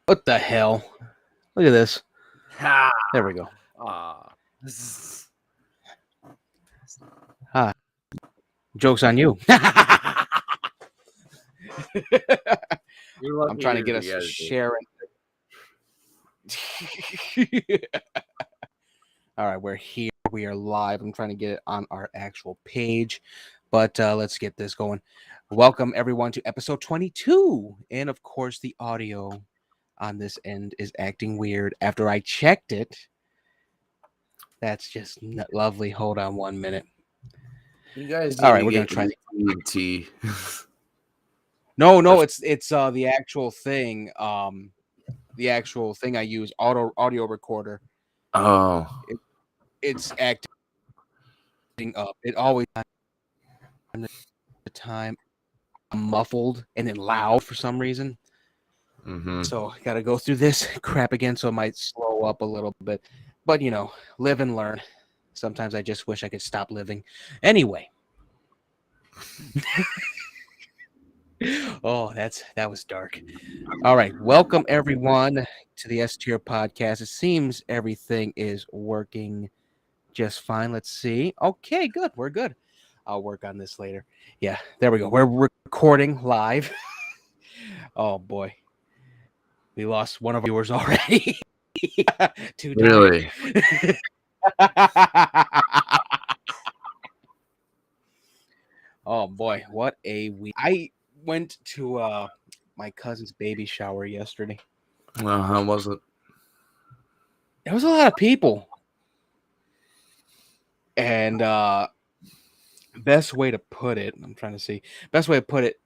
What the hell? Look at this. Ha! There we go. Joke's on you. I'm trying to get us sharing. All right, we're here. We are live. I'm trying to get it on our actual page, but let's get this going. Welcome, everyone, to episode 22. And, of course, the audio on this end is acting weird. After I checked it, that's just lovely. Hold on 1 minute. You guys all right, we're gonna try tea. No, it's the actual thing. The actual thing I use, audio recorder. Oh, it's acting up. It always the time muffled and then loud for some reason. Mm-hmm. So I got to go through this crap again, so it might slow up a little bit. But you know, live and learn. Sometimes I just wish I could stop living. Anyway. Oh, that was dark. All right, welcome everyone to the S-Tier Podcast. It seems everything is working just fine. Let's see. Okay, good. We're good. I'll work on this later. Yeah, there we go. We're recording live. Oh boy, we lost one of our viewers already. Really? Oh boy, what a week! I went to my cousin's baby shower yesterday. How was it? There was a lot of people, and best way to put it, I'm trying to see. Best way to put it,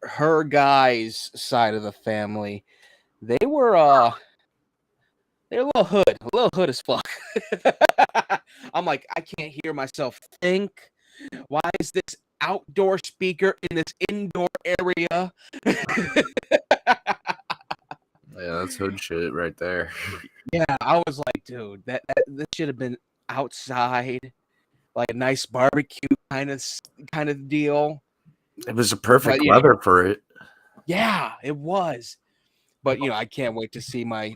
her guy's side of the family, they were they're a little hood as fuck. I'm like, I can't hear myself think. Why is this outdoor speaker in this indoor area? Yeah, that's hood shit right there. Yeah, I was like, dude, that this should have been outside, like a nice barbecue kind of deal. It was a perfect weather for it. Yeah, it was. But you know, I can't wait to see my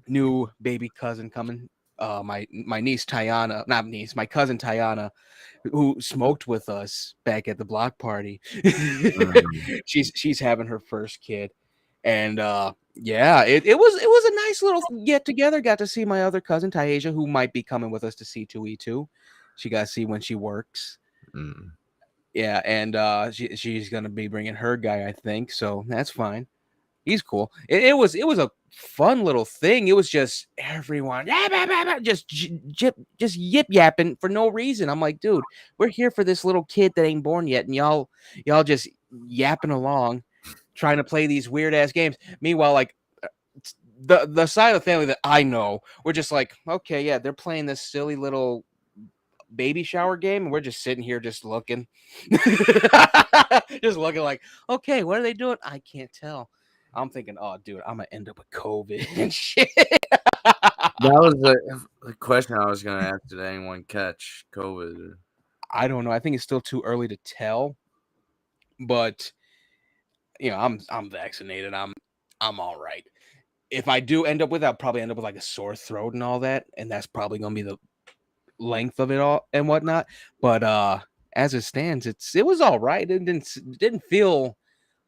new baby cousin coming. My niece Tiana, not niece, my cousin Tiana, who smoked with us back at the block party. She's having her first kid, and yeah, it was a nice little get together. Got to see my other cousin Taisha, who might be coming with us to C2E2. She got to see when she works. Yeah, and she's gonna be bringing her guy, I think. So that's fine. He's cool. It was a fun little thing. It was just everyone just yip yapping for no reason. I'm like, dude, we're here for this little kid that ain't born yet, and y'all just yapping along, trying to play these weird ass games. Meanwhile, like the side of the family that I know, we're just like, okay, yeah, they're playing this silly little baby shower game, and we're just sitting here just looking. Just looking like, okay, what are they doing? I can't tell. I'm thinking, oh, dude, I'm going to end up with COVID and shit. That was the question I was going to ask. Did anyone catch COVID? I don't know. I think it's still too early to tell. But, I'm vaccinated. I'm all right. If I do end up with it, I'll probably end up with like a sore throat and all that. And that's probably going to be the length of it all and whatnot. But as it stands, it was all right. It didn't feel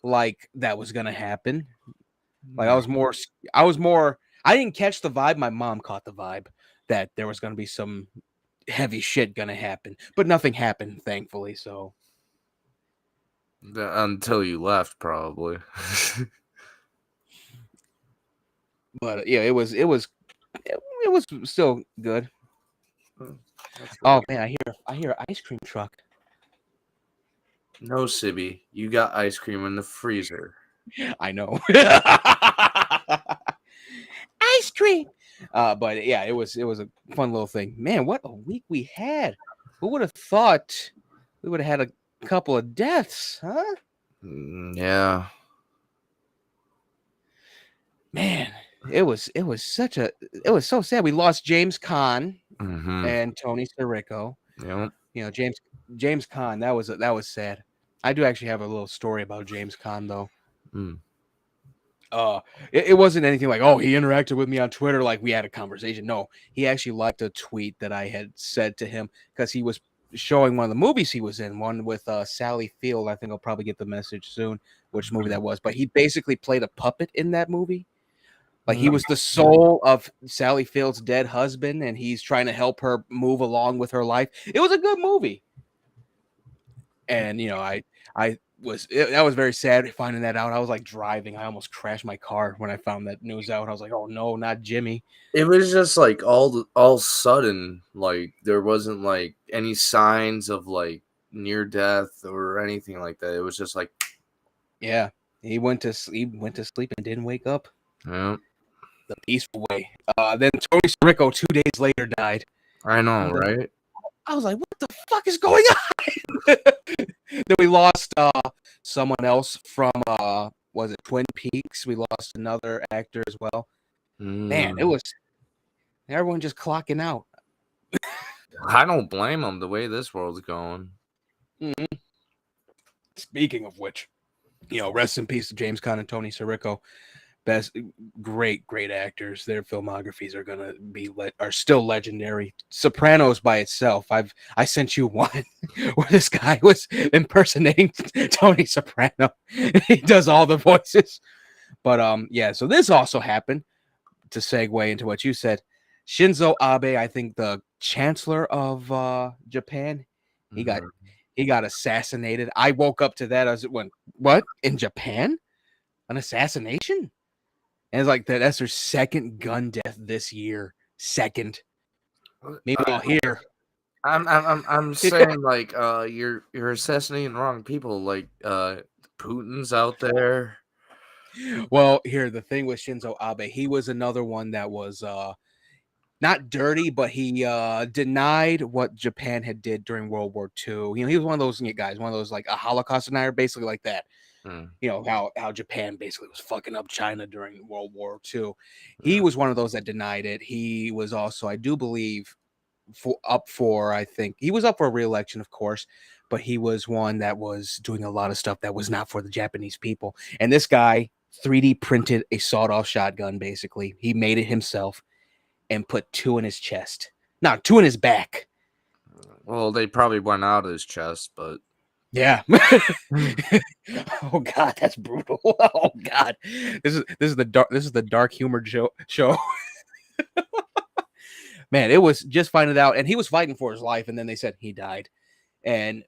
like that was going to happen. Like I didn't catch the vibe. My mom caught the vibe that there was going to be some heavy shit going to happen, but nothing happened, thankfully. So Until you left, probably. But yeah, it was still good. Oh man, I hear an ice cream truck. No, Sibby, you got ice cream in the freezer. I know. Ice cream. But yeah, it was a fun little thing. Man, what a week we had. Who would have thought we would have had a couple of deaths, huh? Yeah. Man, it was so sad. We lost James Caan and Tony Sirico. Yep. James Caan, that was sad. I do actually have a little story about James Caan though. It wasn't anything like, oh, he interacted with me on Twitter, like we had a conversation. No, he actually liked a tweet that I had said to him because he was showing one of the movies he was in, one with Sally Field. I think I'll probably get the message soon which movie that was, but he basically played a puppet in that movie. Like he was the soul of Sally Field's dead husband, and he's trying to help her move along with her life. It was a good movie. And that was very sad finding that out. I was like driving. I almost crashed my car when I found that news out. I was like, oh no, not Jimmy. It was just like all sudden, like there wasn't like any signs of like near death or anything like that. It was just like, yeah, he went to sleep and didn't wake up. Yeah. The peaceful way. Then Tony Sirico 2 days later died. I know, right? I was like, what the fuck is going on? Then we lost someone else from was it Twin Peaks? We lost another actor as well. Man, it was everyone just clocking out. I don't blame them the way this world's going. Mm-hmm. Speaking of which, rest in peace to James Caan and Tony Sirico. Great actors. Their filmographies are still legendary. Sopranos by itself. I sent you one where this guy was impersonating Tony Soprano. He does all the voices. But yeah, so this also happened, to segue into what you said. Shinzo Abe, I think the chancellor of Japan, he got assassinated. I woke up to that. I was went, what? In Japan? An assassination? And it's like that's their second gun death this year. Second. Meanwhile, here I'm saying like you're assassinating the wrong people. Like Putin's out there. Well, here the thing with Shinzo Abe, he was another one that was not dirty, but he denied what Japan had did during World War II. He was one of those guys, one of those like a Holocaust denier, basically like that. How Japan basically was fucking up China during World War II. He was one of those that denied it. He was also, I do believe, I think he was up for a re-election, of course, but he was one that was doing a lot of stuff that was not for the Japanese people. And this guy 3D printed a sawed-off shotgun, basically. He made it himself and put 2 in his chest. No, 2 in his back. Well, they probably went out of his chest, but yeah. Oh God, that's brutal. Oh God, this is the dark humor show. Man, it was just finding out, and he was fighting for his life, and then they said he died, and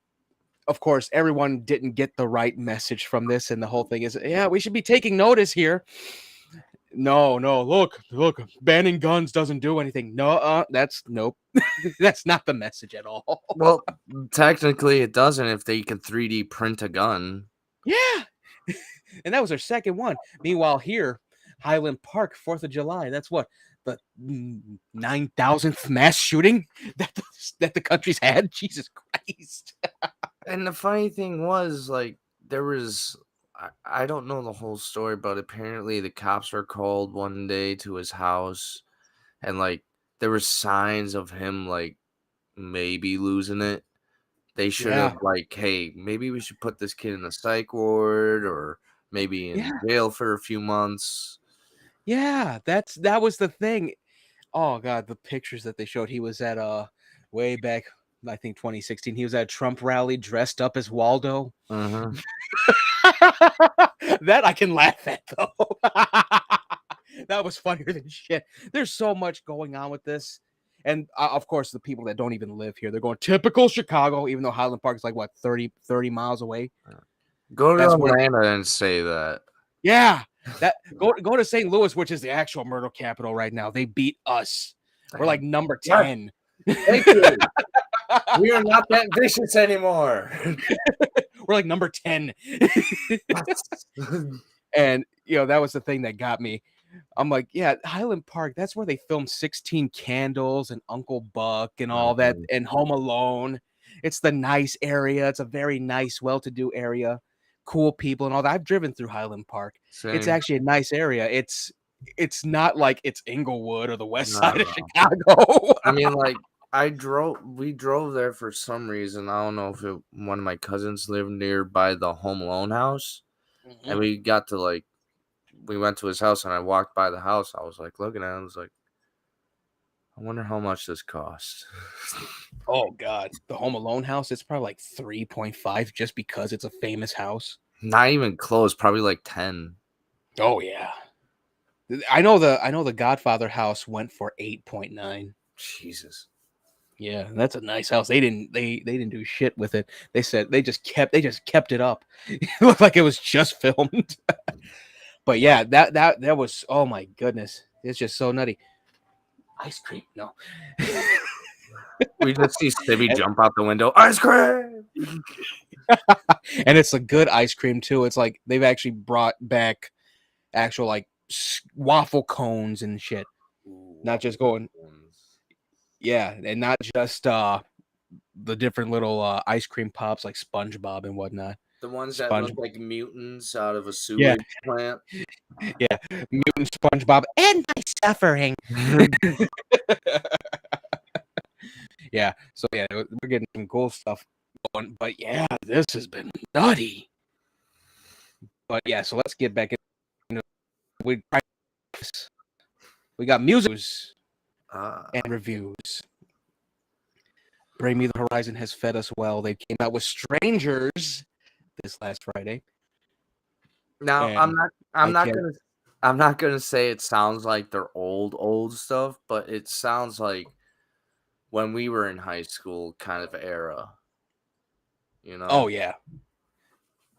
of course, everyone didn't get the right message from this, and the whole thing is, yeah, we should be taking notice here. No, look, banning guns doesn't do anything. No, nope. That's not the message at all. Well, technically it doesn't if they can 3D print a gun. Yeah. And that was their second one. Meanwhile, here, Highland Park, 4th of July, that's what? the 9,000th mass shooting that the country's had. Jesus Christ. And the funny thing was, like, there was I don't know the whole story, but apparently the cops were called one day to his house, and like there were signs of him like maybe losing it. They should Yeah. have like, hey, maybe we should put this kid in a psych ward or maybe in Yeah. jail for a few months. Yeah. That was the thing. Oh God, the pictures that they showed. He was at way back, I think 2016. He was at a Trump rally dressed up as Waldo. Uh-huh. That I can laugh at though. That was funnier than shit. There's so much going on with this. And of course, the people that don't even live here, they're going typical Chicago, even though Highland Park is like what 30 miles away. Go to That's where, Atlanta and say that. yeah, that go to St. Louis, which is the actual murder capital right now. They beat us. We're like number Yes. 10. Thank you. We are not that vicious anymore. We're like number 10. And that was the thing that got me. I'm like, yeah, Highland Park, that's where they filmed 16 Candles and Uncle Buck and all that, and Home Alone. It's the nice area. It's a very nice, well-to-do area. Cool people and all that. I've driven through Highland Park. Same. It's actually a nice area. It's not like it's Inglewood or the west No, side of no. Chicago. I mean, like, we drove there for some reason. I don't know if one of my cousins lived nearby the Home Alone house. And we got to, like, we went to his house and I walked by the house. I was like, looking at it, I was like, I wonder how much this costs. Oh God, the Home Alone house, it's probably like 3.5 just because it's a famous house. Not even close, probably like 10. Oh yeah. I know the Godfather house went for 8.9. Jesus. Yeah, that's a nice house. They didn't do shit with it. They said they just kept it up. It looked like it was just filmed. But yeah, that was, oh my goodness. It's just so nutty. Ice cream, no. We just see Stibby jump out the window. Ice cream. And it's a good ice cream too. It's like they've actually brought back actual like waffle cones and shit. Not just going, yeah, and not just the different little ice cream pops like SpongeBob and whatnot. The ones that look like mutants out of a sewage Yeah. plant. Yeah, mutant SpongeBob and my suffering. Yeah, so yeah, we're getting some cool stuff going, but yeah, this has been nutty. But yeah, so let's get back into we got music and reviews. Bring Me the Horizon has fed us well. They came out with Strangers this last Friday. Now, I'm not gonna say it sounds like their old stuff, but it sounds like when we were in high school kind of era. Oh yeah.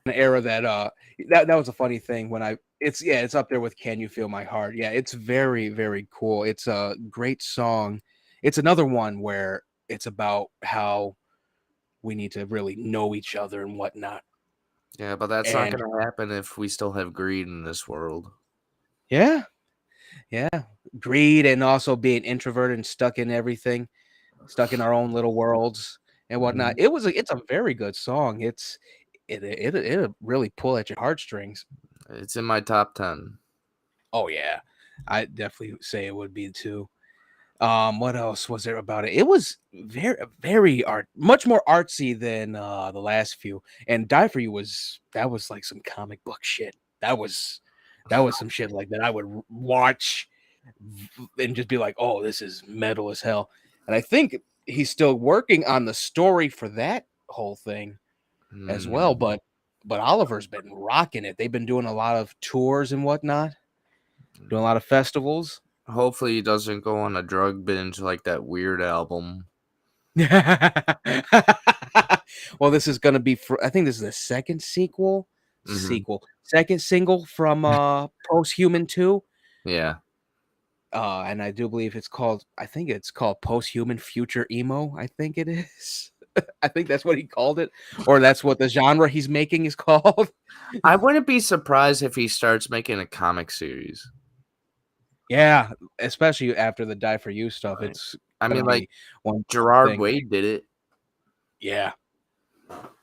An era that that was a funny thing when it's up there with Can You Feel My Heart. Yeah, it's very, very cool. It's a great song. It's another one where it's about how we need to really know each other and whatnot. Yeah, but that's not gonna happen if we still have greed in this world. Yeah. Yeah. Greed and also being introverted and stuck in everything, stuck in our own little worlds and whatnot. It's a very good song. It'll really pull at your heartstrings. It's in my top 10. Oh yeah. I definitely say it would be too. What else was there about it? It was very much more artsy than the last few. And Die For You was like some comic book shit. That was some shit like that I would watch and just be like, oh, this is metal as hell. And I think he's still working on the story for that whole thing as well. But Oliver's been rocking it. They've been doing a lot of tours and whatnot, doing a lot of festivals. Hopefully he doesn't go on a drug binge like that Weird album. Well, this is gonna be I think this is the second second single from Posthuman 2. Yeah. And I do believe I think it's called Posthuman Future Emo. I think it is. I think that's what he called it, or that's what the genre he's making is called. I wouldn't be surprised if he starts making a comic series. Yeah, especially after the Die For You stuff, Right. it's I gonna mean, like be one Gerard thing. Way did it. Yeah,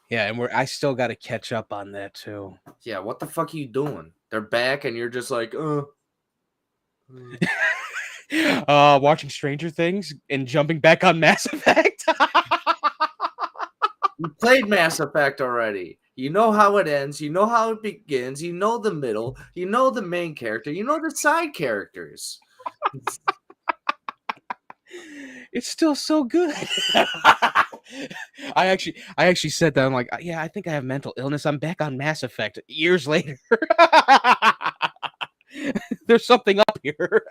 yeah, and I still got to catch up on that too. Yeah, what the fuck are you doing? They're back, and you're just like, Watching Stranger Things and jumping back on Mass Effect. You played Mass Effect already. You know how it ends. You know how it begins. You know the middle. You know the main character. You know the side characters. It's still so good. I actually said that. I'm like, yeah, I think I have mental illness. I'm back on Mass Effect years later. There's something up here.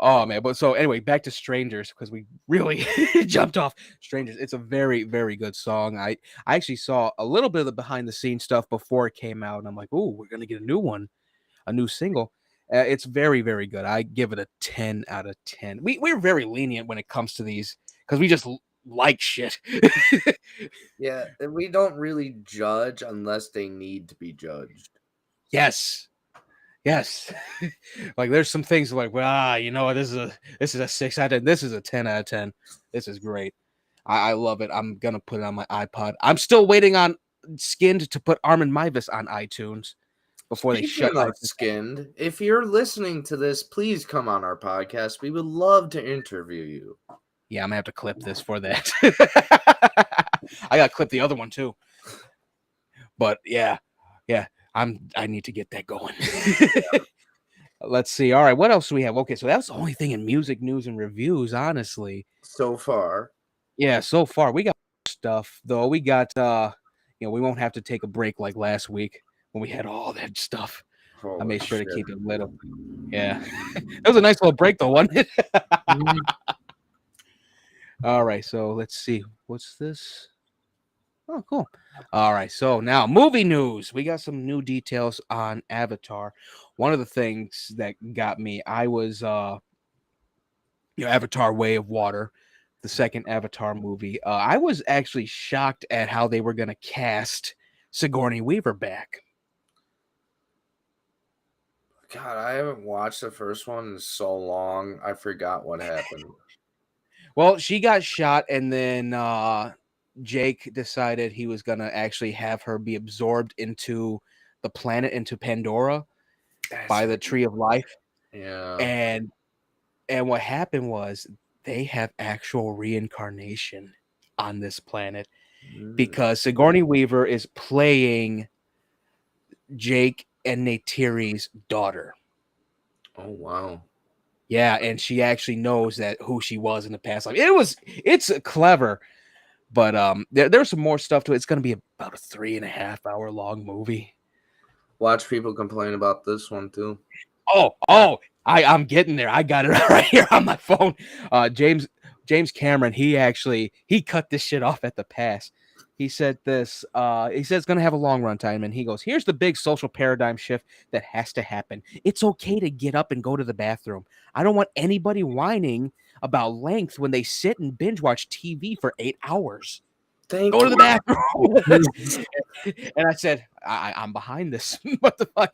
Oh man, but so anyway, back to Strangers because we really jumped off Strangers. It's a very, very good song. I actually saw a little bit of the behind the scenes stuff before it came out, and I'm like, oh, we're gonna get a new one, a new single. It's very, very good. I give it a 10 out of 10. We're very lenient when it comes to these because we just like shit. Yeah, and we don't really judge unless they need to be judged. Yes. Yes. Like there's some things like, well, you know what, this is a 6 out of 10. This is a 10 out of 10. This is great. I love it. I'm gonna put it on my iPod. I'm still waiting on Skinned to put Armin Mivas on iTunes before they shut Speaking of iTunes. Skinned, if you're listening to this, please come on our podcast. We would love to interview you. Yeah, I'm gonna have to clip this for that. I gotta clip the other one too. But yeah, I need to get that going. Let's see. All right, what else do we have? Okay, so that's the only thing in music news and reviews, honestly. So far, Yeah, so far we got stuff though. We got we won't have to take a break like last week when we had all that stuff. I holy made sure to shit. keep it little. Yeah. It was a nice little break though, wasn't it? Mhm. All right, so let's see. What's this? Oh, cool. All right, so now movie news. We got some new details on Avatar. One of the things that got me, I was Avatar Way of Water, the second Avatar movie. I was actually shocked at how they were going to cast Sigourney Weaver back. God, I haven't watched the first one in so long. I forgot what happened. Well, she got shot, and then Jake decided he was going to actually have her be absorbed into the planet, into Pandora, That's by the Tree of Life. yeah. And what happened was they have actual reincarnation on this planet Mm. because Sigourney Weaver is playing Jake and Neytiri's daughter. Oh wow. Yeah, and she actually knows that who she was in the past life. It's clever, but there's some more stuff to it. It's going to be about a 3.5 hour long movie. Watch people complain about this one too. I'm getting there. I got it right here on my phone. James Cameron, he cut this shit off at the pass. He said this. He said it's gonna have a long run time, and he goes, "Here's the big social paradigm shift that has to happen. It's okay to get up and go to the bathroom. I don't want anybody whining about length when they sit and binge watch TV for 8 hours. Thank Go to the bathroom." you. And I said, I'm behind this. What the fuck?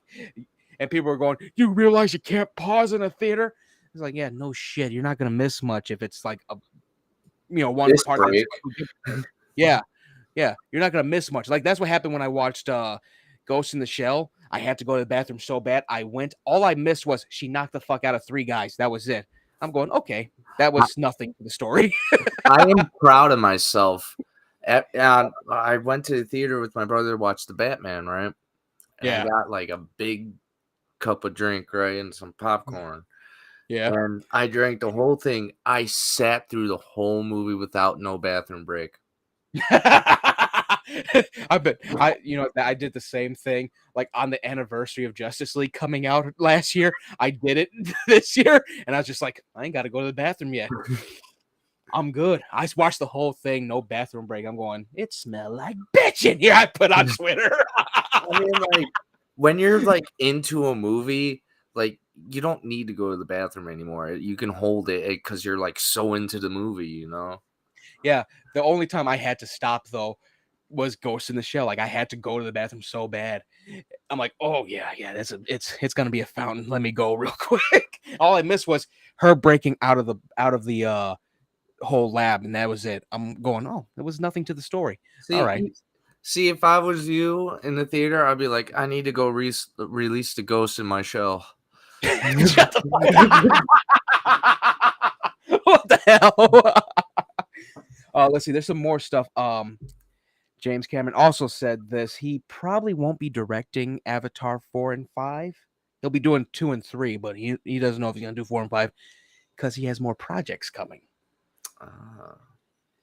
And people were going, you realize you can't pause in a theater? It's like, yeah, no shit. You're not gonna miss much if it's like a one This part that's break. yeah, yeah. You're not gonna miss much. Like that's what happened when I watched Ghost in the Shell. I had to go to the bathroom so bad. I went. All I missed was she knocked the fuck out of 3 guys. That was it. I'm going, okay, that was nothing to the story. I am proud of myself. I went to the theater with my brother to watch the Batman, right? And I Yeah. got like a big cup of drink, right, and some popcorn. Yeah. And I drank the whole thing. I sat through the whole movie without no bathroom break. I bet I did the same thing like on the anniversary of Justice League coming out last year. I did it this year, and I was just like, I ain't got to go to the bathroom yet. I'm good. I watched the whole thing, no bathroom break. I'm going, it smelled like bitch in here. I put on Twitter. I mean, like when you're like into a movie, like you don't need to go to the bathroom anymore. You can hold it because you're like so into the movie, you know. Yeah, the only time I had to stop though, was Ghost in the Shell. Like I had to go to the bathroom so bad. I'm like, oh yeah, it's gonna be a fountain. Let me go real quick. All I missed was her breaking out of the whole lab, and that was it. I'm going, oh, there was nothing to the story. All right. See, if I was you in the theater, I'd be like, I need to go release the ghost in my shell. Shut the fuck. What the hell? Let's see. There's some more stuff. James Cameron also said this. He probably won't be directing Avatar 4 and 5. He'll be doing 2 and 3, but he doesn't know if he's gonna do 4 and 5 because he has more projects coming.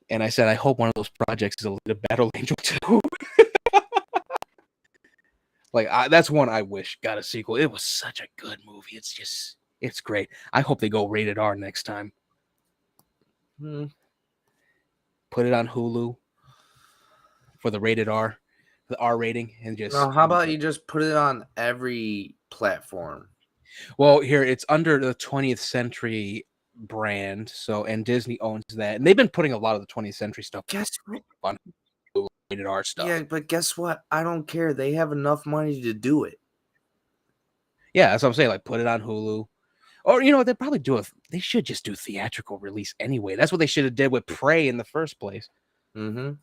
And I said, I hope one of those projects is a Battle Angel 2. Like that's one I wish got a sequel. It was such a good movie. It's great. I hope they go rated R next time. Put it on Hulu for the rated R, the R rating, and just. No, how about you just put it on every platform? Well, here it's under the 20th Century brand, so and Disney owns that, and they've been putting a lot of the 20th Century stuff on rated R stuff. Yeah, but guess what? I don't care. They have enough money to do it. Yeah, that's what I'm saying. Like, put it on Hulu, or they probably they should just do theatrical release anyway. That's what they should have did with Prey in the first place. But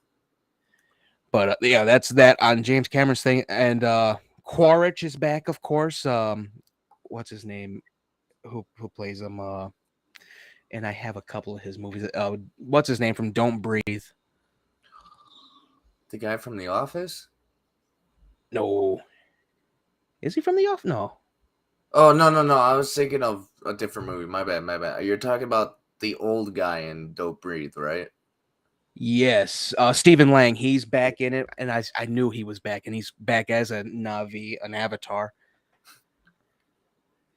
yeah, that's that on James Cameron's thing, and Quaritch is back, of course. What's his name? Who plays him? And I have a couple of his movies. What's his name from Don't Breathe? The guy from The Office? No. Is he from The Office? No. Oh, no. I was thinking of a different movie. My bad. You're talking about the old guy in Don't Breathe, right? Yes. Stephen Lang, he's back in it, and I knew he was back, and he's back as a Na'vi, an Avatar.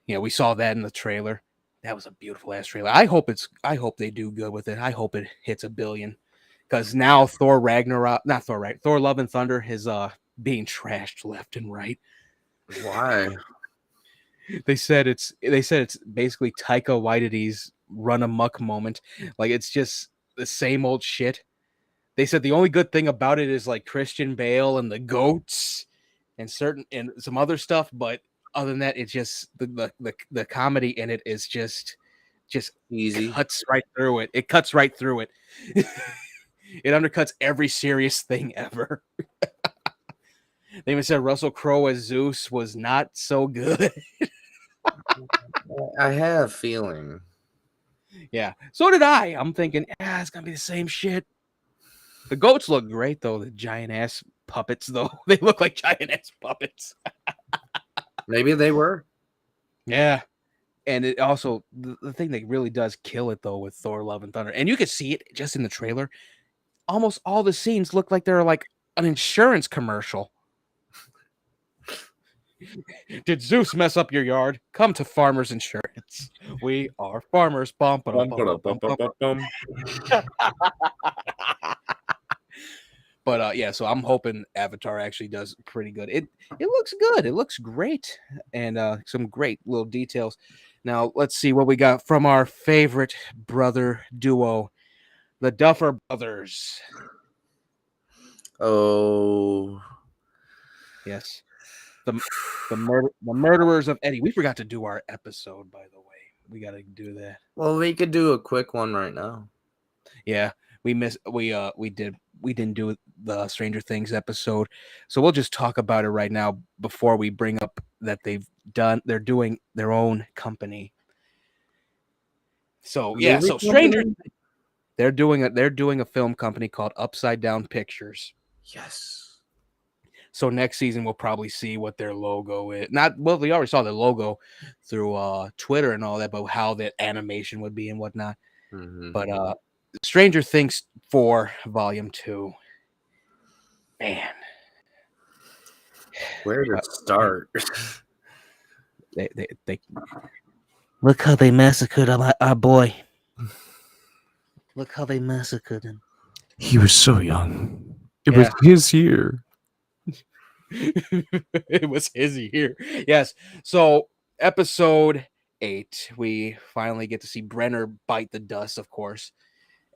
Yeah, we saw that in the trailer. That was a beautiful ass trailer. I hope they do good with it. I hope it hits $1 billion. Because now Thor Love and Thunder is being trashed left and right. Why? They said it's basically Taika Waititi's run amok moment. Like it's just the same old shit. They said the only good thing about it is like Christian Bale and the goats and some other stuff, but other than that, it's just the comedy in it is just Easy. cuts right through it. It cuts right through it. It undercuts every serious thing ever. They even said Russell Crowe as Zeus was not so good. I have a feeling. Yeah, so did I. I'm thinking, it's gonna be the same shit. The goats look great though. The giant ass puppets, though, they look like giant ass puppets. Maybe they were. Yeah, and it also the thing that really does kill it though with Thor: Love and Thunder, and you could see it just in the trailer. Almost all the scenes look like they're like an insurance commercial. Did Zeus mess up your yard? Come to Farmers Insurance. We are farmers. Bum, ba-dum, bum, bum, bum, bum. But yeah, so I'm hoping Avatar actually does pretty good. It looks good. It looks great, and some great little details. Now let's see what we got from our favorite brother duo, the Duffer Brothers. Oh, yes, the murderers of Eddie. We forgot to do our episode, by the way. We got to do that. Well, we could do a quick one right now. Yeah, we didn't do the Stranger Things episode, so we'll just talk about it right now before we bring up that they're doing their own company. So yeah, so Stranger, they're doing a film company called Upside Down Pictures. Yes. So next season we'll probably see what their logo is. We already saw the logo through Twitter and all that, but how that animation would be and whatnot. Mm-hmm. But Stranger Things 4 Volume 2. Man. Where to start? They look how they massacred our boy. Look how they massacred him. He was so young. It was his year. It was his year. Yes. So episode 8, we finally get to see Brenner bite the dust, of course.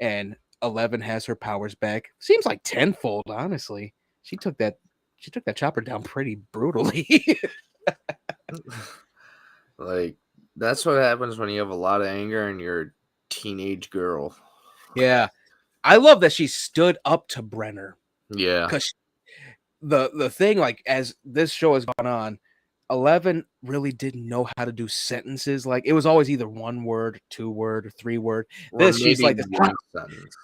And 11 has her powers back. Seems like tenfold, honestly. She took that chopper down pretty brutally. Like, that's what happens when you have a lot of anger and you're a teenage girl. Yeah. I love that she stood up to Brenner. Yeah. Because the thing, like, as this show has gone on, 11 really didn't know how to do sentences. Like, it was always either 1 word, 2 word, or 3 word. Or She's maybe like this. one sentence.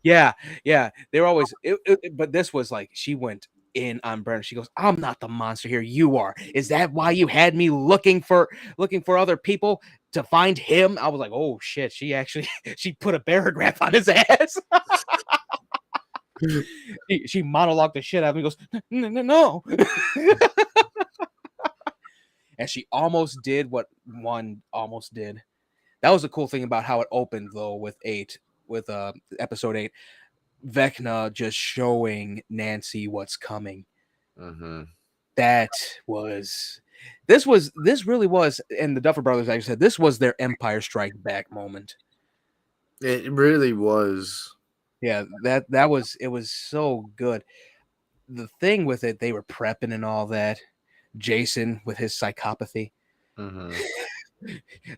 Yeah. They were always, but this was like, she went in on Brenner. She goes, I'm not the monster here. You are. Is that why you had me looking for other people to find him? I was like, oh shit. She actually, she put a paragraph on his ass. she monologued the shit out of him. He goes, no. And she almost did what one almost did. That was the cool thing about how it opened, though, with episode 8. Vecna just showing Nancy what's coming. Mm-hmm. This really was, and the Duffer Brothers actually said this was their Empire Strike Back moment. It really was. Yeah, it was so good. The thing with it, they were prepping and all that. Jason with his psychopathy. Mm-hmm.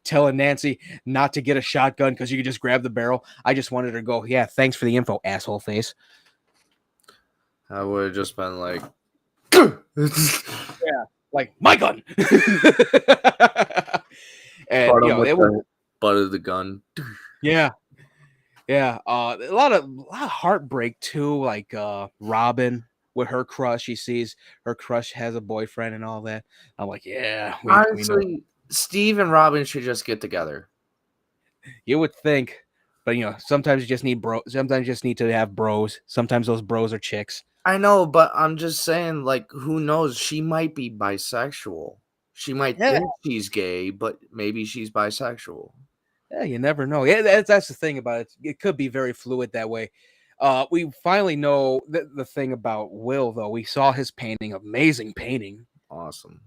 Telling Nancy not to get a shotgun because you could just grab the barrel. I just wanted her to go, yeah, thanks for the info, asshole face. I would have just been like, yeah, like my gun. And you know, the butt of the gun. Yeah. A lot of heartbreak too. Like Robin with her crush, she sees her crush has a boyfriend and all that. I'm like, yeah. Honestly, we know. Steve and Robin should just get together. You would think, but sometimes you just need Sometimes you just need to have bros. Sometimes those bros are chicks. I know, but I'm just saying, like, who knows? She might be bisexual. She might think she's gay, but maybe she's bisexual. Yeah, you never know. Yeah, that's the thing about it. It could be very fluid that way. We finally know the thing about Will, though. We saw his painting, amazing painting. Awesome.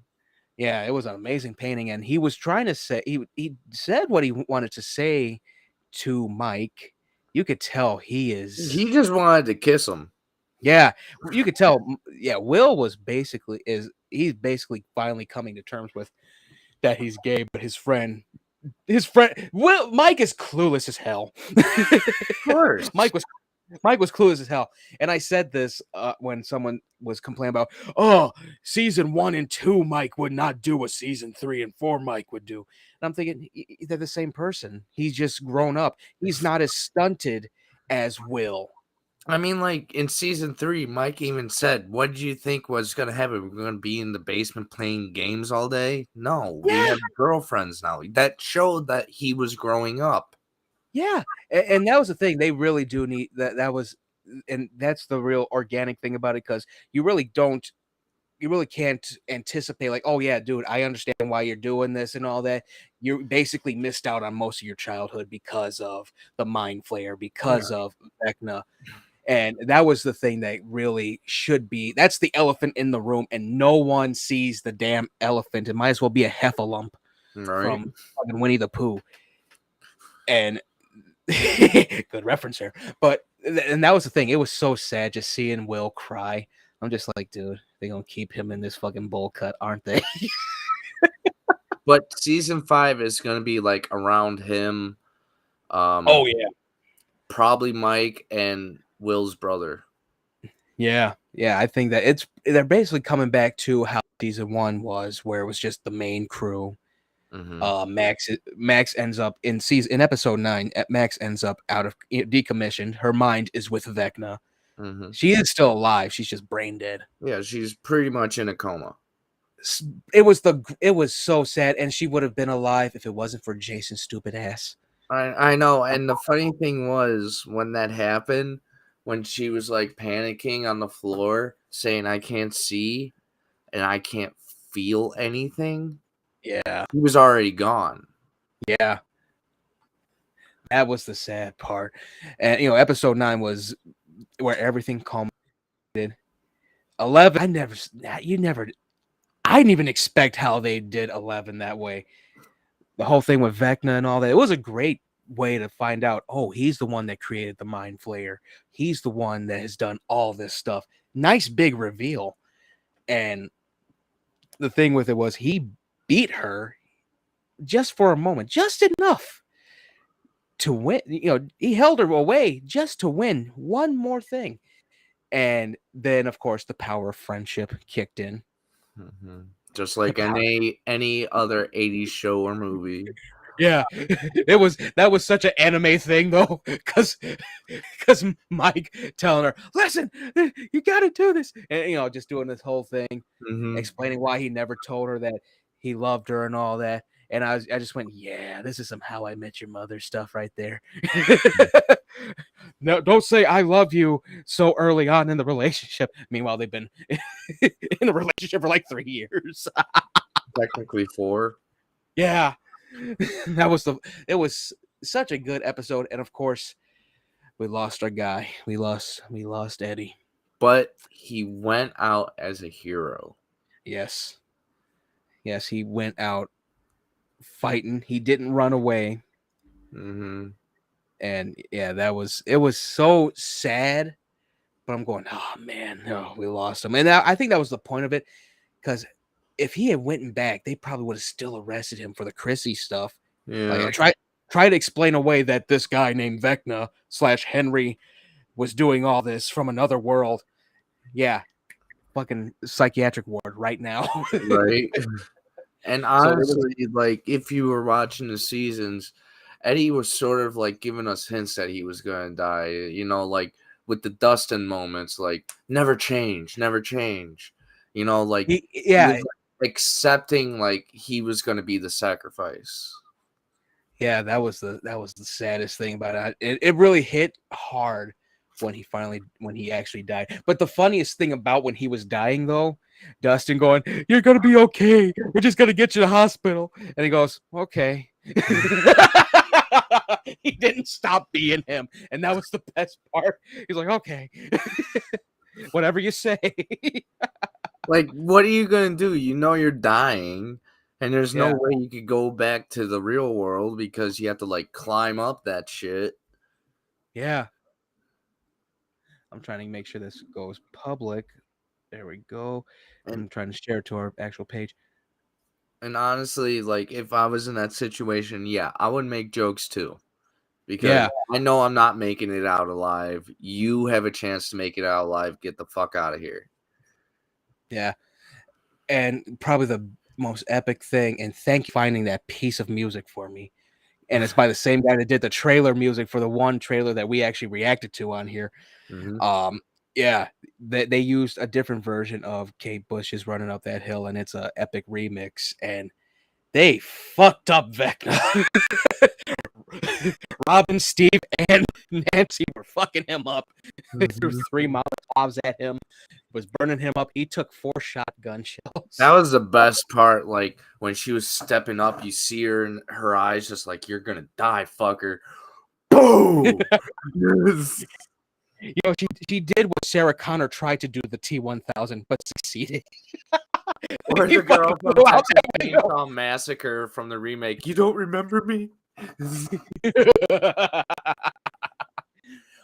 Yeah, it was an amazing painting, and he was trying to say he said what he wanted to say to Mike. You could tell he just wanted to kiss him. Yeah, you could tell. Yeah, Will was he's basically finally coming to terms with that he's gay, but his friend Mike is clueless as hell. Of course. Mike was clueless as hell. And I said this when someone was complaining about, season 1 and 2 Mike would not do what season 3 and 4 Mike would do. And I'm thinking they're the same person. He's just grown up. He's not as stunted as Will. I mean, like, in season 3, Mike even said, what did you think was going to happen? We're going to be in the basement playing games all day? No, we have girlfriends now. That showed that he was growing up. Yeah, and that was the thing. They really do need that. And that's the real organic thing about it, because you really can't anticipate, like, oh yeah, dude, I understand why you're doing this and all that. You basically missed out on most of your childhood because of the Mind Flayer, because of Vecna. And that was the thing that really should be. That's the elephant in the room, and no one sees the damn elephant. It might as well be a heffalump from fucking Winnie the Pooh. And good reference here. And that was the thing. It was so sad just seeing Will cry. I'm just like, dude, they're gonna keep him in this fucking bowl cut, aren't they? But season 5 is gonna be like around him. Oh yeah, probably Mike and Will's brother. Yeah. I think that they're basically coming back to how season 1 was, where it was just the main crew. Mm-hmm. Max ends up in episode 9. Max ends up out of decommissioned. Her mind is with Vecna. Mm-hmm. She is still alive. She's just brain dead. Yeah, she's pretty much in a coma. It was so sad, and she would have been alive if it wasn't for Jason's stupid ass. I know, and the funny thing was when that happened, when she was like panicking on the floor, saying I can't see and I can't feel anything. Yeah, he was already gone. Yeah, that was the sad part. And episode 9 was where everything culminated. 11, I didn't even expect how they did 11 that way. The whole thing with Vecna and all that. It was a great way to find out, oh, he's the one that created the Mind Flayer. He's the one that has done all this stuff. Nice big reveal. And the thing with it was he beat her just for a moment, just enough to win. He held her away just to win one more thing. And then, of course, the power of friendship kicked in. Mm-hmm. Just like any other 80s show or movie. Yeah, that was such an anime thing though, because Mike telling her, "Listen, you got to do this," and just doing this whole thing, explaining why he never told her that he loved her and all that. And I just went, "Yeah, this is some How I Met Your Mother stuff right there." No, don't say I love you so early on in the relationship. Meanwhile, they've been in a relationship for like 3 years. Technically 4. Yeah. It was such a good episode, and of course we lost our guy. We lost Eddie. But he went out as a hero. Yes, he went out fighting. He didn't run away. And yeah, it was so sad. But I'm going, oh man, no, we lost him. And I think that was the point of it, because if he had went back, they probably would have still arrested him for the Chrissy stuff. Yeah. Like try to explain away that this guy named Vecna / Henry was doing all this from another world. Yeah, fucking psychiatric ward right now. Right. And honestly, like if you were watching the seasons, Eddie was sort of like giving us hints that he was gonna die. Like with the Dustin moments, like never change, never change. Like he was accepting like he was gonna be the sacrifice. Yeah, that was the saddest thing about it. It really hit hard when he actually died. But the funniest thing about when he was dying though, Dustin going, "You're gonna be okay. We're just gonna get you to the hospital," and he goes, "Okay." He didn't stop being him, and that was the best part. He's like, "Okay, whatever you say." Like, what are you gonna do? You're dying. And there's no way you could go back to the real world because you have to like climb up that shit. Yeah. I'm trying to make sure this goes public. There we go. I'm trying to share it to our actual page. And honestly, like if I was in that situation, yeah, I would make jokes too. Because I know I'm not making it out alive. You have a chance to make it out alive. Get the fuck out of here. Yeah. And probably the most epic thing, and thank you for finding that piece of music for me. And it's by the same guy that did the trailer music for the one trailer that we actually reacted to on here. Yeah, they used a different version of Kate Bush's Running Up That Hill, and it's an epic remix, and they fucked up Vecna. Robin, Steve, and Nancy were fucking him up. They threw 3 Molotovs at him, was burning him up. He took 4 shotgun shells. That was the best part. Like when she was stepping up, you see her in her eyes, just like you're gonna die, fucker. Boom. She did what Sarah Connor tried to do the T-1000, but succeeded. Or the girl from Texas Chainsaw Massacre from the remake. You don't remember me?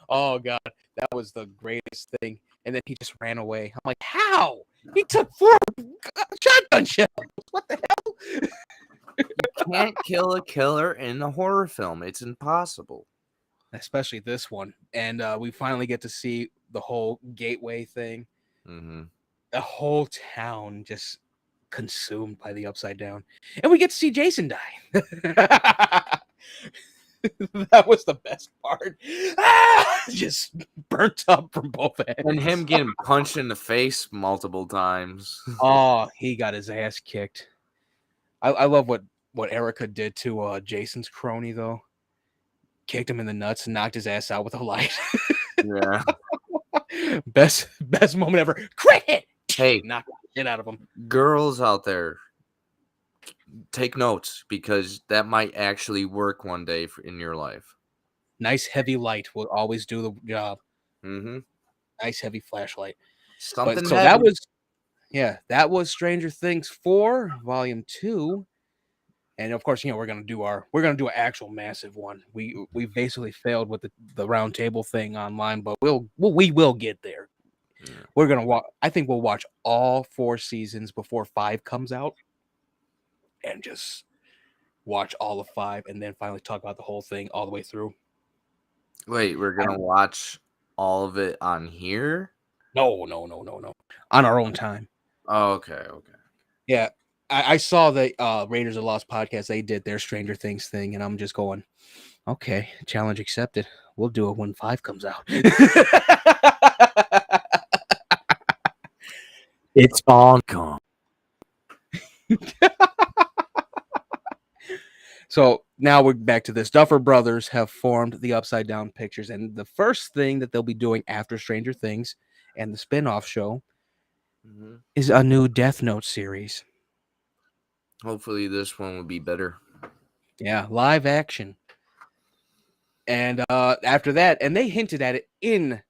Oh god, that was the greatest thing. And then he just ran away. I'm like, how? He took 4 shotgun shells. What the hell? You can't kill a killer in a horror film. It's impossible. Especially this one. And we finally get to see the whole gateway thing. The whole town just consumed by the Upside Down. And we get to see Jason die. That was the best part. Just burnt up from both ends. And him getting punched in the face multiple times. Oh, he got his ass kicked. I love what Erica did to Jason's crony, though. Kicked him in the nuts and knocked his ass out with a light. Yeah. Best moment ever. Crit hit! Hey, knock the shit out of him. Girls out there, take notes because that might actually work one day in your life. Nice heavy light will always do the job. Nice heavy flashlight. Something so heavy. that was Stranger Things 4 Volume 2. And of course, we're gonna do an actual massive one. We basically failed with the round table thing online, but we will get there. Yeah. We're gonna watch. I think we'll watch all 4 seasons before 5 comes out, and just watch all of 5, and then finally talk about the whole thing all the way through. Wait, we're gonna watch all of it on here? No. On our own time. Oh, okay. Yeah. I saw the Raiders of the Lost podcast. They did their Stranger Things thing, and I'm just going, okay, challenge accepted. We'll do it when 5 comes out. It's on com. So now we're back to this. Duffer Brothers have formed the Upside Down Pictures, and the first thing that they'll be doing after Stranger Things and the spin-off show is a new Death Note series. Hopefully this one will be better. Yeah, live action. And after that, and they hinted at it in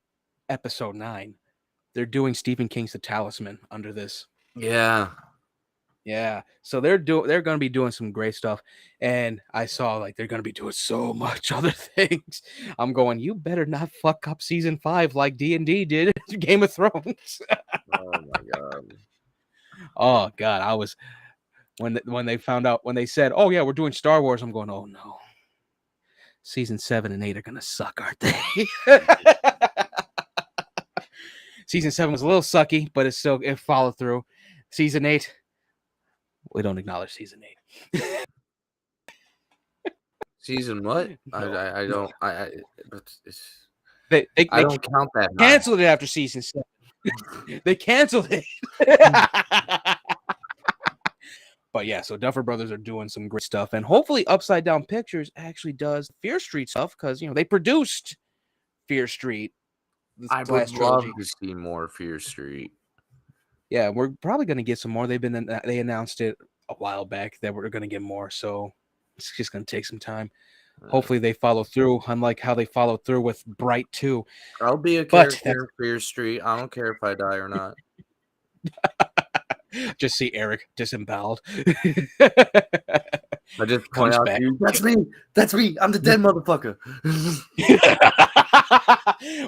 episode 9, they're doing Stephen King's The Talisman under this. Yeah. Yeah, so they're going to be doing some great stuff, and I saw like they're going to be doing so much other things. I'm going, you better not fuck up season 5 like D&D did Game of Thrones. Oh my god. Oh god, I was when they found out, when they said, "Oh yeah, we're doing Star Wars," I'm going, "Oh no." Season 7 and 8 are going to suck, aren't they? Season 7 was a little sucky, but it followed through. Season 8, we don't acknowledge season 8. Season what? No, I no. don't They I don't count that. canceled it after season 7. They canceled it. But yeah, so Duffer Brothers are doing some great stuff, and hopefully Upside Down Pictures actually does Fear Street stuff, because they produced Fear Street. I would love to see more Fear Street. Yeah, we're probably going to get some more. They announced it a while back that we're going to get more, so it's just going to take some time. Hopefully they follow through, unlike how they followed through with Bright 2. I'll be a character in Fear Street. I don't care if I die or not. Just see Eric disemboweled. I just point out to you, that's me. I'm the dead motherfucker.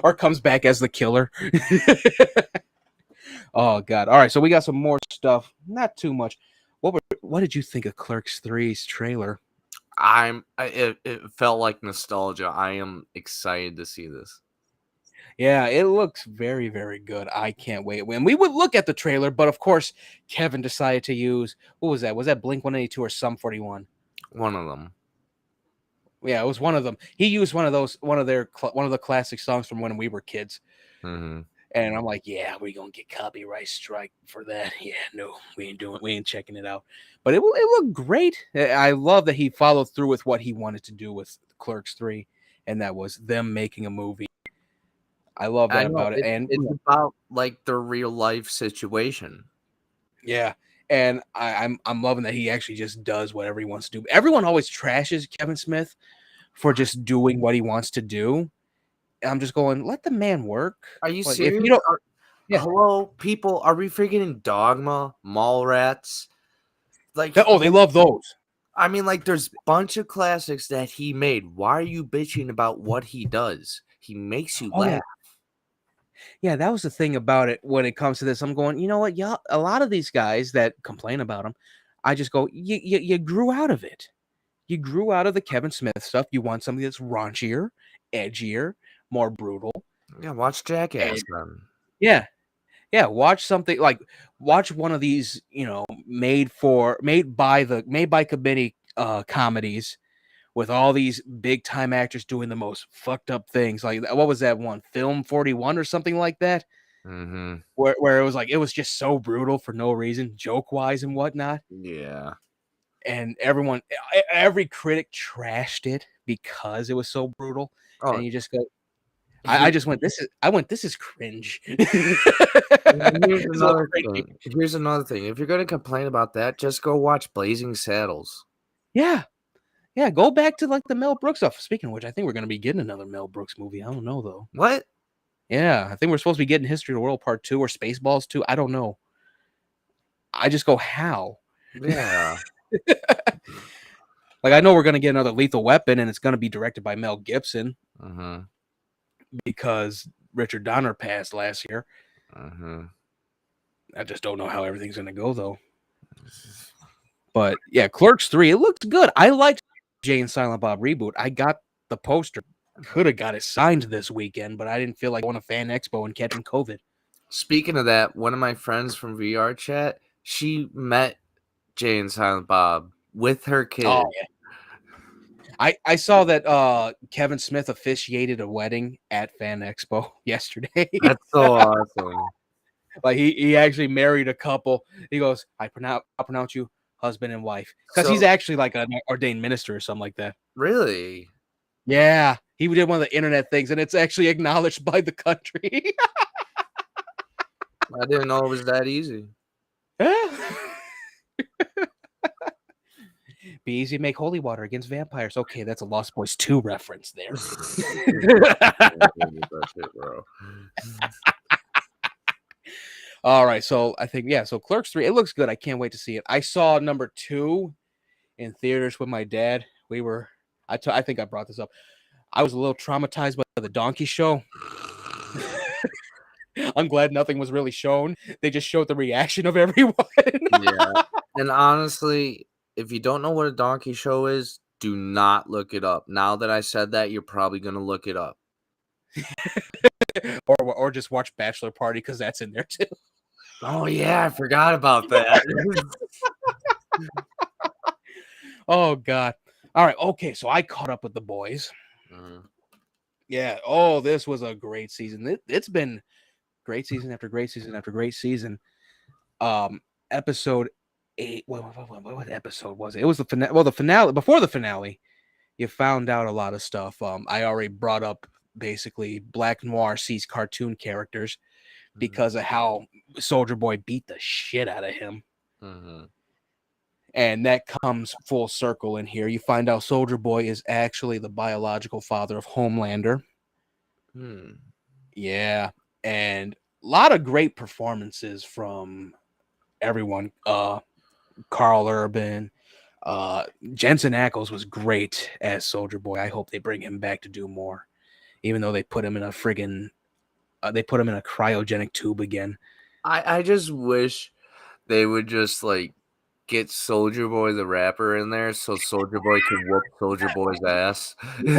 Or comes back as the killer. Oh god. All right, so we got some more stuff. Not too much. What did you think of Clerks 3's trailer? It felt like nostalgia. I am excited to see this. Yeah, it looks very, very good. I can't wait. When we would look at the trailer, but of course, Kevin decided to use, what was that? Was that Blink 182 or Sum 41? One of them. Yeah, it was one of them. He used one of the classic songs from when we were kids. Mm-hmm. And I'm like, yeah, we're gonna get copyright strike for that. Yeah, no, we ain't checking it out. But it looked great. I love that he followed through with what he wanted to do with Clerks 3, and that was them making a movie. I love that about it. And it's about like the real life situation. Yeah. And I'm loving that he actually just does whatever he wants to do. Everyone always trashes Kevin Smith for just doing what he wants to do. And I'm just going, let the man work. Are you like, serious? If you don't, Hello, people. Are we forgetting Dogma, Mallrats? Like, they love those. I mean, like, there's a bunch of classics that he made. Why are you bitching about what he does? He makes you laugh. Yeah, that was the thing about it when it comes to this. I'm going, you know what? Yeah, a lot of these guys that complain about him, I just go, you grew out of it. You grew out of the Kevin Smith stuff. You want something that's raunchier, edgier, more brutal. Yeah, watch Jackass then. Yeah. Yeah, watch something watch one of these, made by committee comedies with all these big time actors doing the most fucked up things. Like, what was that one? Film 41 or something like that? Mm-hmm. Where it was like, it was just so brutal for no reason, joke wise and whatnot. Yeah. And every critic trashed it because it was so brutal. Oh. And you just go, I went, this is cringe. Here's another thing. If you're going to complain about that, just go watch Blazing Saddles. Yeah. Yeah, go back to like the Mel Brooks stuff. Speaking of which, I think we're going to be getting another Mel Brooks movie. I don't know, though. What? Yeah, I think we're supposed to be getting History of the World Part 2 or Spaceballs 2. I don't know. I just go, how? Yeah. Like I know we're gonna get another Lethal Weapon, and it's gonna be directed by Mel Gibson because Richard Donner passed last year. I just don't know how everything's gonna go though. But yeah, Clerks 3, it looks good. I liked Jay and Silent Bob reboot. I got the poster. Could have got it signed this weekend, but I didn't feel like going to Fan Expo and catching COVID. Speaking of that, one of my friends from VR chat, she met Jay and Silent Bob with her kid. Oh yeah. I saw that Kevin Smith officiated a wedding at Fan Expo yesterday. That's so awesome. Like he actually married a couple. He goes, I'll pronounce you husband and wife. Because he's actually like an ordained minister or something like that. Really? Yeah. He did one of the internet things, and it's actually acknowledged by the country. I didn't know it was that easy. Be easy to make holy water against vampires. Okay, that's a Lost Boys 2 reference there. Bro. All right, so I think, so Clerks 3, it looks good. I can't wait to see it. I saw number 2 in theaters with my dad. I think I brought this up. I was a little traumatized by the donkey show. I'm glad nothing was really shown. They just showed the reaction of everyone. Yeah. And honestly, if you don't know what a donkey show is, do not look it up. Now that I said that, you're probably going to look it up. or just watch Bachelor Party because that's in there too. Oh, yeah. I forgot about that. Oh, God. All right. Okay. So I caught up with the boys. Yeah. Oh, this was a great season. It's been great season after great season after great season. Episode 8. What episode was it? It was the finale. Well, the finale. Before the finale, you found out a lot of stuff. I already brought up basically Black Noir sees cartoon characters because of how Soldier Boy beat the shit out of him. And that comes full circle in here. You find out Soldier Boy is actually the biological father of Homelander. Yeah. And a lot of great performances from everyone. Carl Urban. Jensen Ackles was great as Soldier Boy. I hope they bring him back to do more. Even though they put him in a cryogenic tube again. I just wish they would just like get Soldier Boy the rapper in there so Soldier Boy can whoop Soldier Boy's ass. You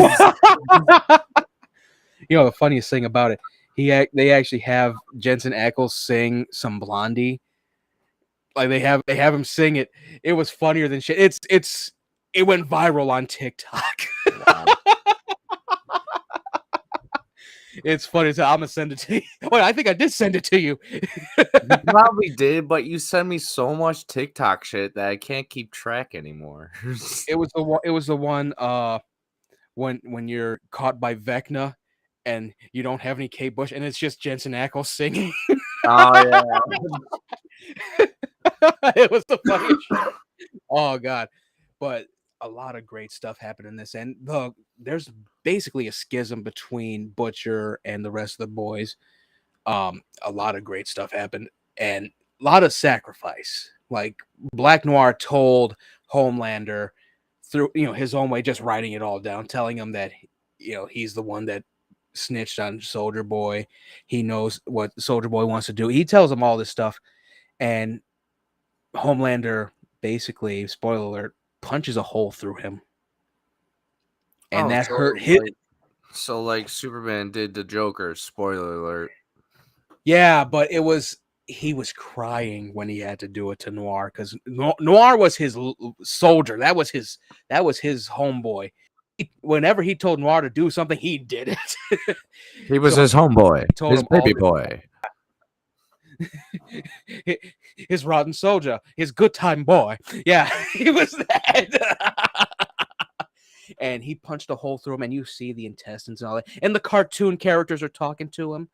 know the funniest thing about it, they actually have Jensen Ackles sing some Blondie. Like they have him sing it. It was funnier than shit. It went viral on TikTok. Wow. It's funny. So I'm gonna send it to you. Wait, I think I did send it to you. You probably did, but you send me so much TikTok shit that I can't keep track anymore. It was the one when you're caught by Vecna and you don't have any Kate Bush and it's just Jensen Ackles singing. Oh yeah. It was the funniest shit. Oh god. But a lot of great stuff happened in this, and there's basically a schism between Butcher and the rest of the boys. A lot of great stuff happened, and a lot of sacrifice. Like Black Noir told Homelander through his own way, just writing it all down, telling him that he's the one that snitched on Soldier Boy. He knows what Soldier Boy wants to do. He tells him all this stuff, and Homelander basically, spoiler alert, punches a hole through him, and that hurt his. So like Superman did the Joker. Spoiler alert. Yeah, but he was crying when he had to do it to Noir because Noir was his soldier. That was his homeboy. Whenever he told Noir to do something, he did it. He was his homeboy, his baby boy. His rotten soldier, his good time boy. Yeah, he was that. And he punched a hole through him, and you see the intestines and all that. And the cartoon characters are talking to him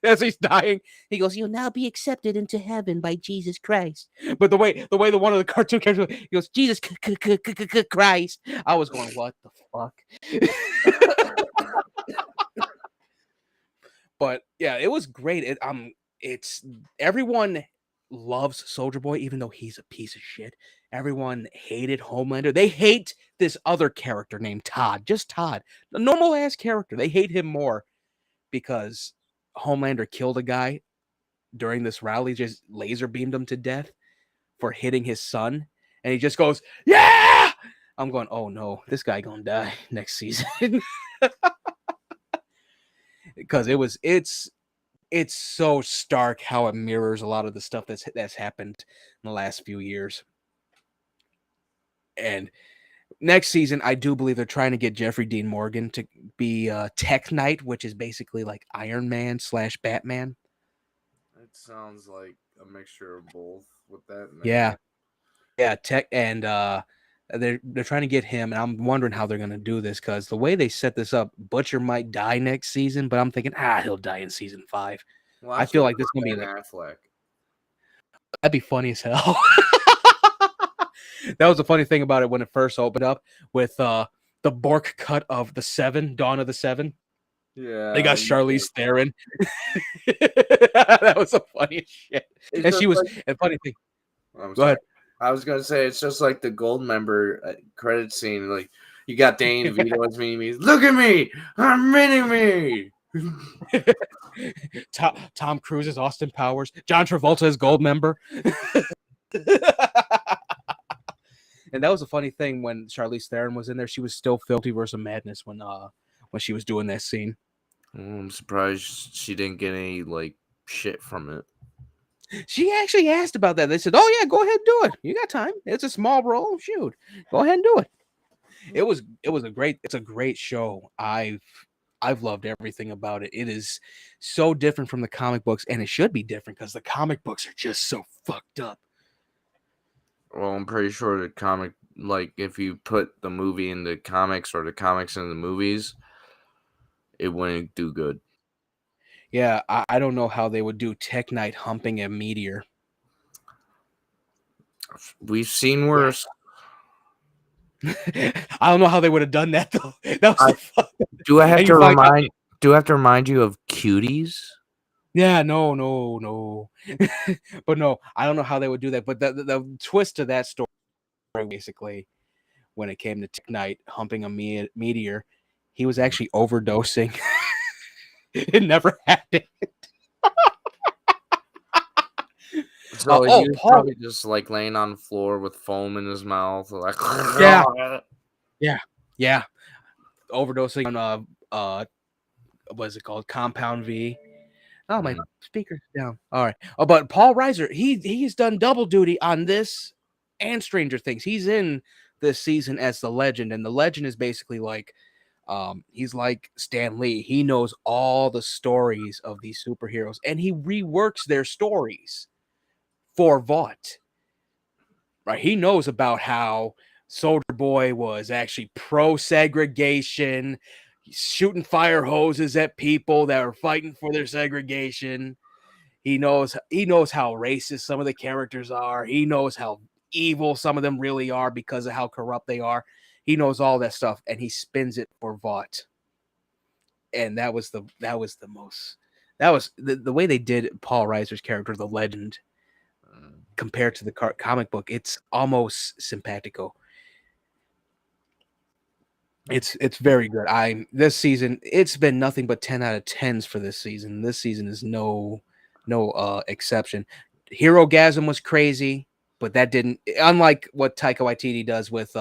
as he's dying. He goes, "You'll now be accepted into heaven by Jesus Christ." But the way the one of the cartoon characters, he goes, "Jesus Christ." I was going, "What the fuck?" But yeah, it was great. It's everyone loves Soldier Boy, even though he's a piece of shit. Everyone hated Homelander. They hate this other character named Todd, just Todd, a normal ass character. They hate him more because Homelander killed a guy during this rally, just laser beamed him to death for hitting his son, and he just goes, "Yeah!" I'm going, "Oh no, this guy gonna die next season," because it's so stark how it mirrors a lot of the stuff that's happened in the last few years. And next season, I do believe they're trying to get Jeffrey Dean Morgan to be Tech Knight, which is basically like Iron Man / Batman. It sounds like a mixture of both with that name. Yeah, Tech, and they're trying to get him, and I'm wondering how they're gonna do this because the way they set this up, Butcher might die next season, but I'm thinking, he'll die in season 5. Well, I feel like this is gonna be Ben like, Affleck. that'd be funny as hell. That was the funny thing about it when it first opened up with the Bork cut of the 7, Dawn of the 7. Yeah, They got Charlize Theron. That was the funniest shit. It's And she was, like, and funny thing. I'm Go ahead. I was gonna say it's just like the gold member credit scene. Like you got Dane Vito as me. Look at me, I'm mini me. Tom Cruise is Austin Powers. John Travolta is Gold Member. And that was a funny thing when Charlize Theron was in there. She was still Multiverse of Madness when she was doing that scene. I'm surprised she didn't get any like shit from it. She actually asked about that. They said, "Oh yeah, go ahead and do it. You got time. It's a small role. Shoot, go ahead and do it." It's a great show. I've loved everything about it. It is so different from the comic books, and it should be different because the comic books are just so fucked up. Well, I'm pretty sure the comic, like if you put the movie in the comics or the comics in the movies, it wouldn't do good. Yeah, I don't know how they would do Tech Knight humping a meteor. We've seen worse. I don't know how they would have done that though. That was Do I have to remind you of Cuties? Yeah, no. But no, I don't know how they would do that. But the twist to that story, basically, when it came to Tech Knight humping a meteor, he was actually overdosing. It never happened. So he was probably just like laying on the floor with foam in his mouth, like yeah, overdosing on what is it called? Compound V. Oh, my speaker's down. All right. Oh, but Paul Reiser, he's done double duty on this and Stranger Things. He's in this season as the Legend, and the Legend is basically like he's like Stan Lee. He knows all the stories of these superheroes, and he reworks their stories for Vought. Right? He knows about how Soldier Boy was actually pro-segregation, shooting fire hoses at people that were fighting for their segregation. He knows how racist some of the characters are. He knows how evil some of them really are because of how corrupt they are. He knows all that stuff, and he spins it for Vought. And that was the way they did Paul Reiser's character, the Legend, compared to the comic book. It's almost simpatico. It's very good. This season, it's been nothing but 10 out of 10s for this season. This season is no exception. Hero-gasm was crazy, but that didn't, unlike what Taika Waititi does with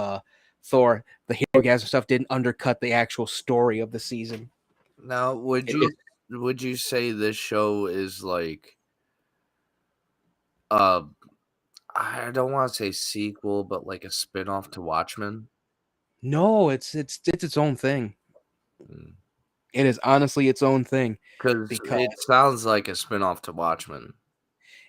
Thor, the Hero-gasm stuff didn't undercut the actual story of the season. Now, would you say this show is like I don't want to say sequel, but like a spin-off to Watchmen? No, it's its own thing. It is honestly its own thing. Because it sounds like a spin-off to Watchmen.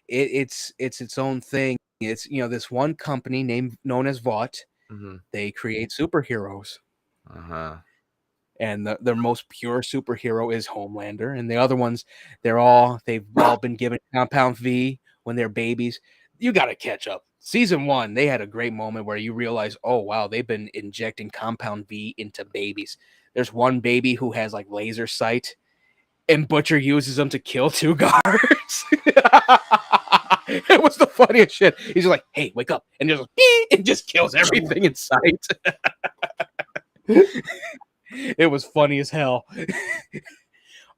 It's its own thing. It's this one company known as Vought. Mm-hmm. They create superheroes. And their most pure superhero is Homelander, and the other ones they've all been given Compound V when they're babies. You got to catch up. Season 1, they had a great moment where you realize, oh wow, they've been injecting Compound V into babies. There's one baby who has like laser sight, and Butcher uses them to kill 2 guards. It was the funniest shit. He's just like, "Hey, wake up!" and just and just kills everything in sight. It was funny as hell.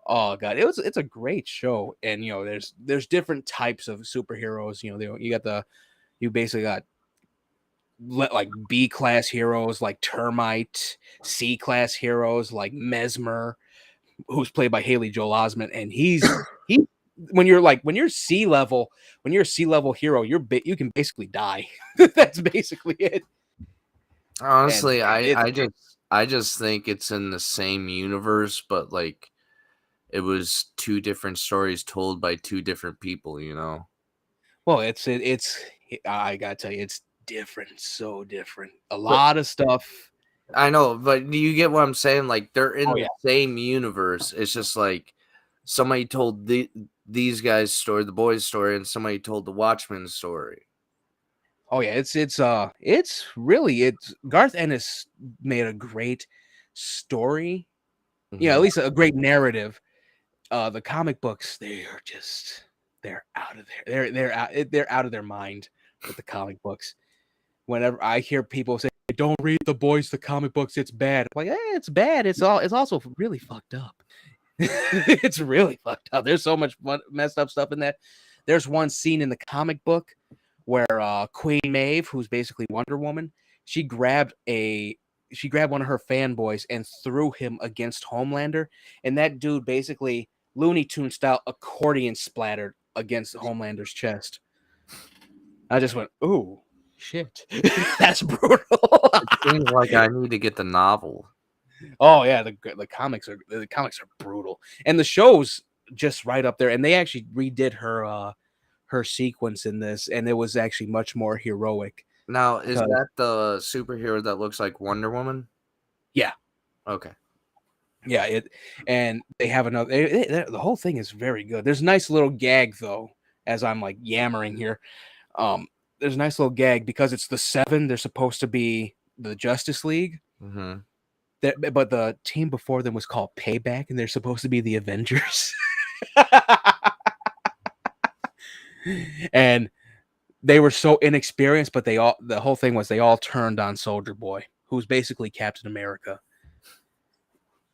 Oh god, it's a great show, and there's different types of superheroes. You basically got like B class heroes like Termite, C class heroes like Mesmer, who's played by Haley Joel Osment, and he when you're sea level hero, you can basically die. That's basically it. Honestly, And I just think it's in the same universe, but like it was two different stories told by two different people, you know. well, it's I gotta tell you, it's different, so different. A But lot of stuff. I know, but you get what I'm saying? Like they're in Oh the yeah, same universe. It's just like somebody told these guys' story, the boys' story, and somebody told the Watchmen's story. oh yeah. It's Garth Ennis made a great story. Yeah, at Mhm. least a great narrative. The comic books, they're out of there. They're out of their mind with the comic books. Whenever I hear people say, "Don't read the boys, the comic books, it's bad," I'm like, it's bad. It's also really fucked up. It's really fucked up. There's so much messed up stuff in that. There's one scene in the comic book where Queen Maeve, who's basically Wonder Woman, she grabbed one of her fanboys and threw him against Homelander, and that dude basically Looney Tune style accordion splattered against Homelander's chest. I just went, "Ooh, shit, that's brutal." It seems like I need to get the novel. Oh yeah, the comics are brutal, and the show's just right up there. And they actually redid her sequence in this, and it was actually much more heroic. Now, is 'Cause- that the superhero that looks like Wonder Woman? yeah, Okay. yeah, and they have another. The whole thing is very good. There's a nice little gag though, as I'm like yammering here. There's a nice little gag because it's the Seven. They're supposed to be the Justice League. Mm-hmm. But the team before them was called Payback, and they're supposed to be the Avengers. And they were so inexperienced, but the whole thing was they all turned on Soldier Boy, who's basically Captain America.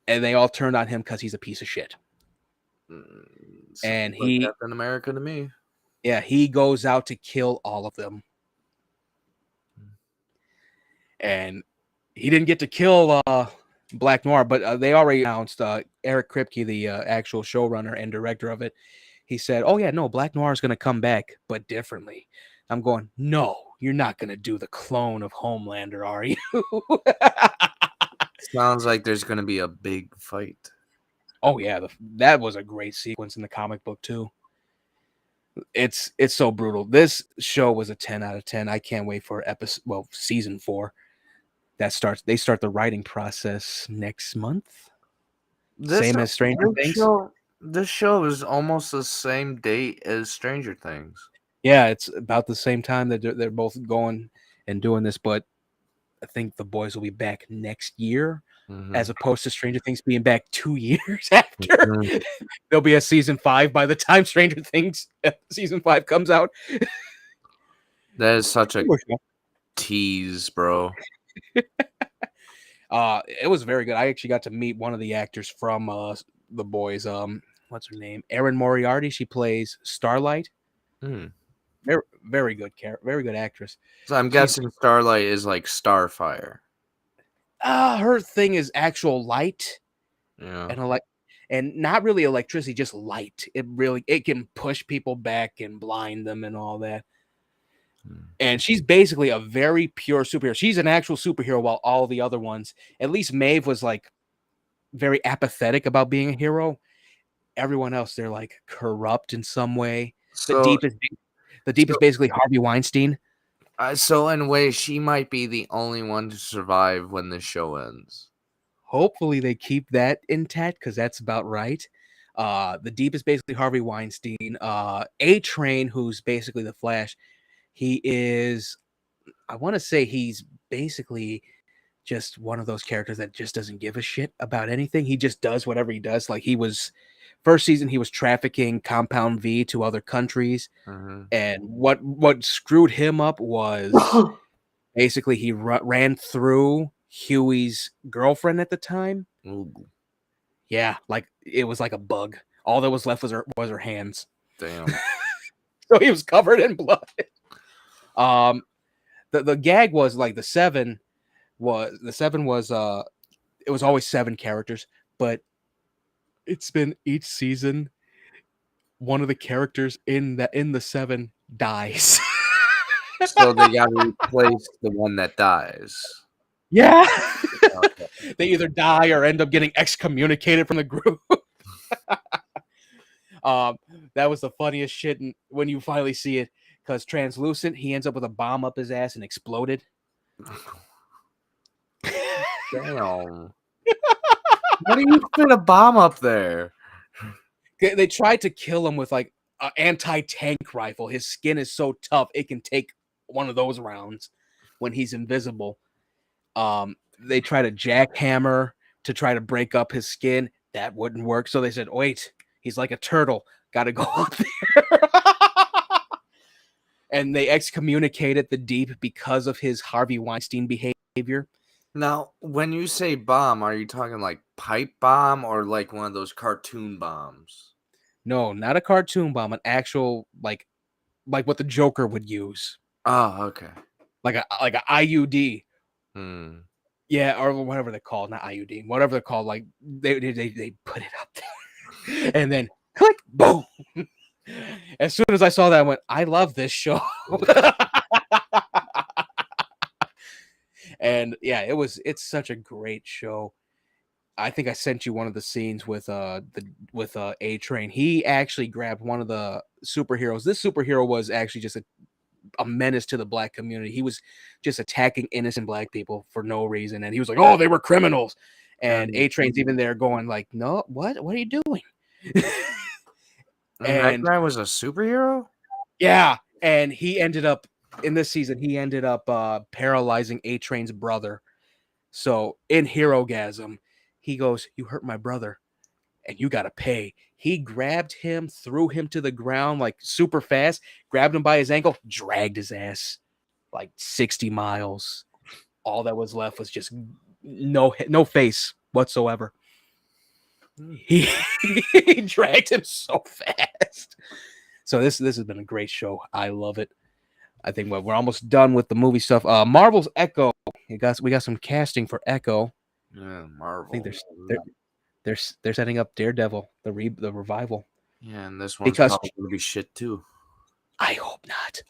And they all turned on him because he's a piece of shit. And Like Captain America to me. he goes out to kill all of them. And he didn't get to kill Black Noir, but they already announced Eric Kripke, the actual showrunner and director of it. He said, "Oh yeah, no, Black Noir is going to come back, but differently." I'm going, "No, you're not going to do the clone of Homelander, are you?" Sounds like there's going to be a big fight. Oh yeah, that was a great sequence in the comic book too. It's so brutal. This show was a 10 out of 10. I can't wait for season 4. They start the writing process next month. Same as Stranger Things. This show is almost the same date as Stranger Things. Yeah, it's about the same time that they're both going and doing this, but I think the boys will be back next year, as opposed to Stranger Things being back 2 years after. There'll be a season 5 by the time Stranger Things season 5 comes out. That is such a tease, bro. It was very good. I actually got to meet one of the actors from the boys. What's her name? Erin Moriarty. She plays Starlight. Very, very good very good actress. So I'm guessing Starlight is like Starfire. Her thing is actual light. Yeah. And not really electricity, just light. It can push people back and blind them and all that. And she's basically a very pure superhero. She's an actual superhero, while all the other ones, at least Maeve was like very apathetic about being a hero. Everyone else, they're like corrupt in some way. The deep is basically Harvey Weinstein. So in a way, she might be the only one to survive when the show ends. Hopefully they keep that intact, because that's about right. The deep is basically Harvey Weinstein. A-Train, who's basically the Flash, he is, I want to say he's basically just one of those characters that just doesn't give a shit about anything. He just does whatever he does. Like he was first season he was trafficking Compound V to other countries, and what screwed him up was basically he ran through Huey's girlfriend at the time. Ooh. Yeah, like it was like a bug. All that was left was her hands. Damn. So he was covered in blood. The gag was like the seven was it was always 7 characters, but it's been each season one of the characters in the 7 dies. So they got to replace the one that dies. Yeah. Okay. They either die or end up getting excommunicated from the group. That was the funniest shit when you finally see it, because Translucent, he ends up with a bomb up his ass and exploded. Damn. How do you fit a bomb up there? They tried to kill him with like an anti-tank rifle. His skin is so tough it can take one of those rounds when he's invisible. They tried a jackhammer to try to break up his skin. That wouldn't work. So they said, wait, he's like a turtle. Got to go up there. And they excommunicated the Deep because of his Harvey Weinstein behavior. Now, when you say bomb, are you talking like pipe bomb or like one of those cartoon bombs? No, not a cartoon bomb, an actual like what the Joker would use. Oh, okay. Like a IUD. Yeah, or whatever they're called, not IUD, whatever they're called. Like they put it up there, and then click, boom. As soon as I saw that, I went, I love this show. And yeah, it's such a great show. I think I sent you one of the scenes with A-Train. He actually grabbed one of the superheroes. This superhero was actually just a menace to the black community. He was just attacking innocent black people for no reason, and he was like, "Oh, they were criminals." And A-Train's even there going like, "No, what are you doing?" And that guy was a superhero? Yeah, and he ended up in this season. He ended up paralyzing A-Train's brother. So in Herogasm, he goes, "You hurt my brother, and you gotta pay." He grabbed him, threw him to the ground like super fast, grabbed him by his ankle, dragged his ass like 60 miles. All that was left was just no face whatsoever. He dragged him so fast. So this has been a great show. I love it. I think we're almost done with the movie stuff. Marvel's Echo. We got some casting for Echo. Yeah, Marvel. I think they're setting up Daredevil, the revival. Yeah, and this one's probably gonna be shit too. I hope not.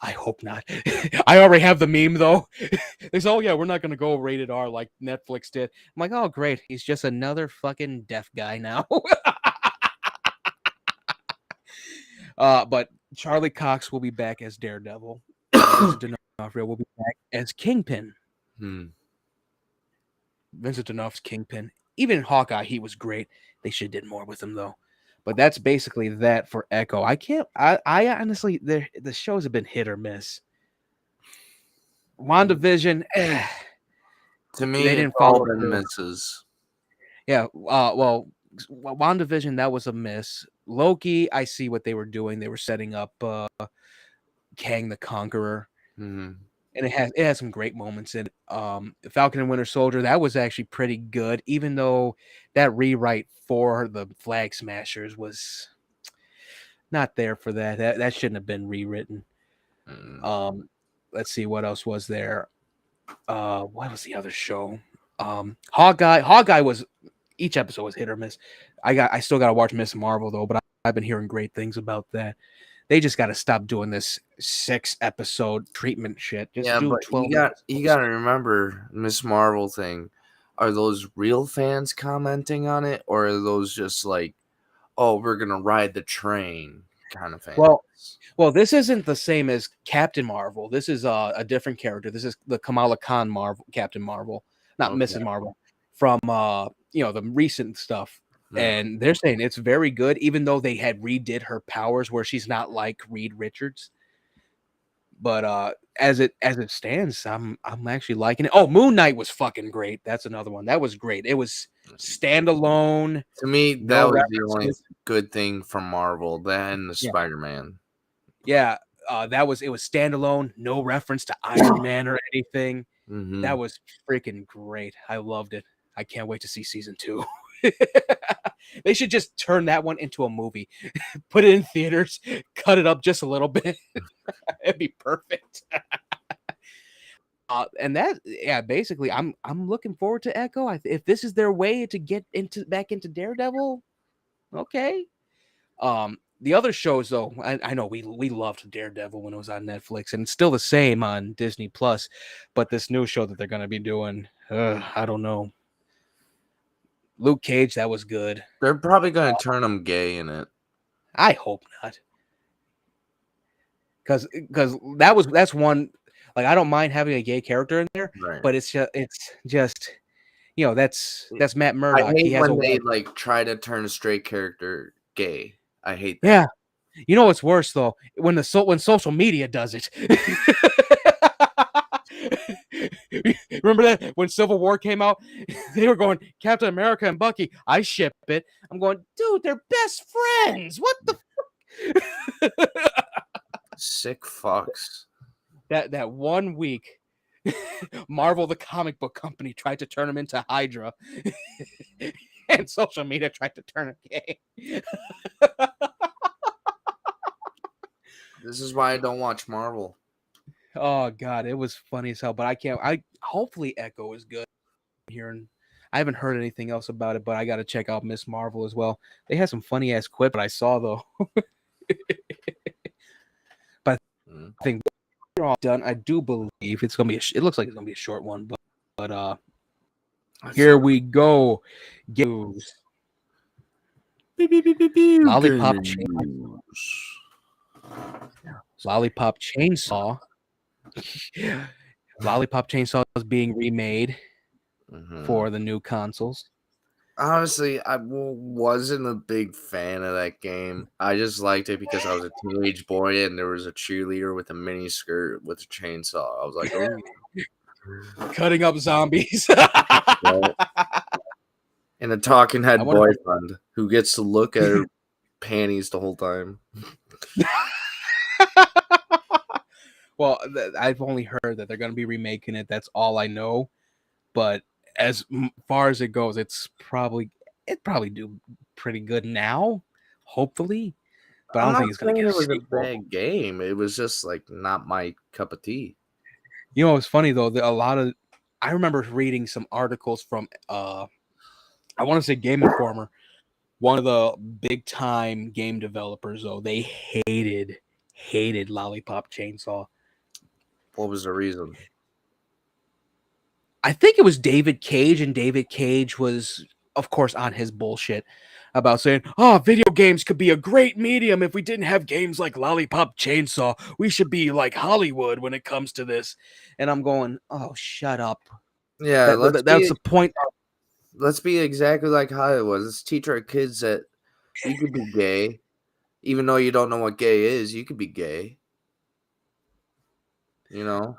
I already have the meme though. They say, "Oh yeah, we're not gonna go rated R like Netflix did." I'm like, "Oh great, he's just another fucking deaf guy now." But Charlie Cox will be back as Daredevil. Vincent D'Onofrio will be back as Kingpin. Vincent D'Onofrio's Kingpin. Even in Hawkeye, he was great. They should have did more with him though. But that's basically that for Echo. I honestly, the shows have been hit or miss. WandaVision, to me, they didn't follow follow the through. misses. Yeah, well, WandaVision, that was a miss. Loki, I see what they were doing. They were setting up Kang the Conqueror. And it has some great moments in it. Falcon and Winter Soldier, that was actually pretty good, even though that rewrite for the Flag Smashers was not there for that. That shouldn't have been rewritten. Let's see what else was there. What was the other show? Hawkeye was, each episode was hit or miss. I still got to watch Miss Marvel though, but I've been hearing great things about that. They just got to stop doing this 6-episode treatment shit. Just do but 12. You got to remember Miss Marvel thing. Are those real fans commenting on it, or are those just like, "Oh, we're gonna ride the train" kind of fans? Well, this isn't the same as Captain Marvel. This is a different character. This is the Kamala Khan Captain Marvel, not Mrs. Marvel, from the recent stuff. And they're saying it's very good, even though they had redid her powers where she's not like Reed Richards. But as it stands, I'm actually liking it. Oh, Moon Knight was fucking great. That's another one. That was great. It was standalone. To me, No that was the only references. good thing from Marvel. That and the Yeah. Spider-Man. Yeah, it was standalone, no reference to Iron Man or anything. Mm-hmm. That was freaking great. I loved it. I can't wait to see season 2. They should just turn that one into a movie. Put it in theaters, cut it up just a little bit. It'd be perfect. And that, yeah, basically, I'm looking forward to Echo. If this is their way to get back into Daredevil, okay. The other shows though, I know we loved Daredevil when it was on Netflix, and it's still the same on Disney Plus. But this new show that they're gonna be doing, I don't know. Luke Cage, that was good. They're probably gonna turn him gay in it. I hope not, because that's one. Like, I don't mind having a gay character in there, Right. but it's just that's Matt I Murdock. He hate has when a they wife. like try to turn a straight character gay. I hate that. Yeah. You know what's worse though? When when social media does it. Remember that when Civil War came out, they were going Captain America and Bucky. I ship it. I'm going, dude, they're best friends. What the fuck? Sick fucks. That 1 week, Marvel, the comic book company, tried to turn him into Hydra, and social media tried to turn him gay. This is why I don't watch Marvel. Oh god, it was funny as hell. But I hopefully Echo is good. Hearing, I haven't heard anything else about it, but I got to check out Miss Marvel as well. They had some funny ass quip I saw though. But I think we're all done. I do believe it's gonna be. It looks like it's gonna be a short one, but here we go. News. Lollipop Chainsaw. Lollipop Chainsaw. Lollipop Chainsaw is being remade for the new consoles. Honestly, I wasn't a big fan of that game. I just liked it because I was a teenage boy and there was a cheerleader with a mini skirt with a chainsaw. I was like, oh, cutting up zombies. And a talking head boyfriend who gets to look at her panties the whole time. Well, I've only heard that they're going to be remaking it. That's all I know. But as far as it goes, it probably do pretty good now, hopefully. But I don't think it's going to get. It was a bad game. It was just like not my cup of tea. You know, it's funny though. I remember reading some articles from I want to say Game Informer, one of the big time game developers. Though they hated Lollipop Chainsaw. What was the reason? I think it was David Cage, and David Cage was, of course, on his bullshit about saying, "Oh, video games could be a great medium if we didn't have games like Lollipop Chainsaw. We should be like Hollywood when it comes to this." And I'm going, "Oh, shut up." Yeah, that's the point. Let's be exactly like Hollywood. Let's teach our kids that you could be gay, even though you don't know what gay is. You could be gay. You know.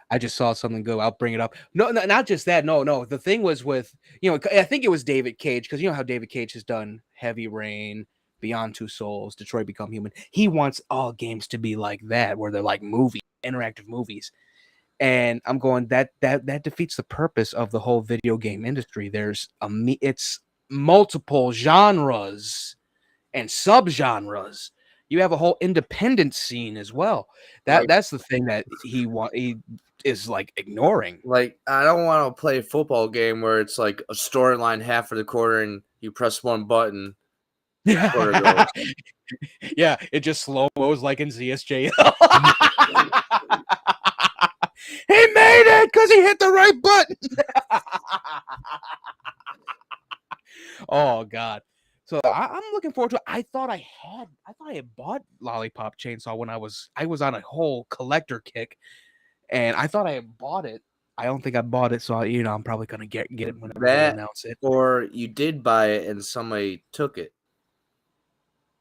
I just saw something go. I'll bring it up. No, not just that. No. The thing was with, I think it was David Cage, because you know how David Cage has done Heavy Rain, Beyond Two Souls, Detroit Become Human. He wants all games to be like that, where they're like interactive movies. And I'm going, that defeats the purpose of the whole video game industry. It's multiple genres and subgenres. You have a whole independent scene as well. That's the thing that he is like ignoring. Like, I don't want to play a football game where it's like a storyline half of the quarter and you press one button. Yeah, it just slow-mos like in ZSJ. He made it because he hit the right button. Oh God. So I'm looking forward to it. I thought I had bought Lollipop Chainsaw when I was on a whole collector kick, and I thought I had bought it. I don't think I bought it, so I'm probably gonna get it whenever they announce it. Or you did buy it and somebody took it.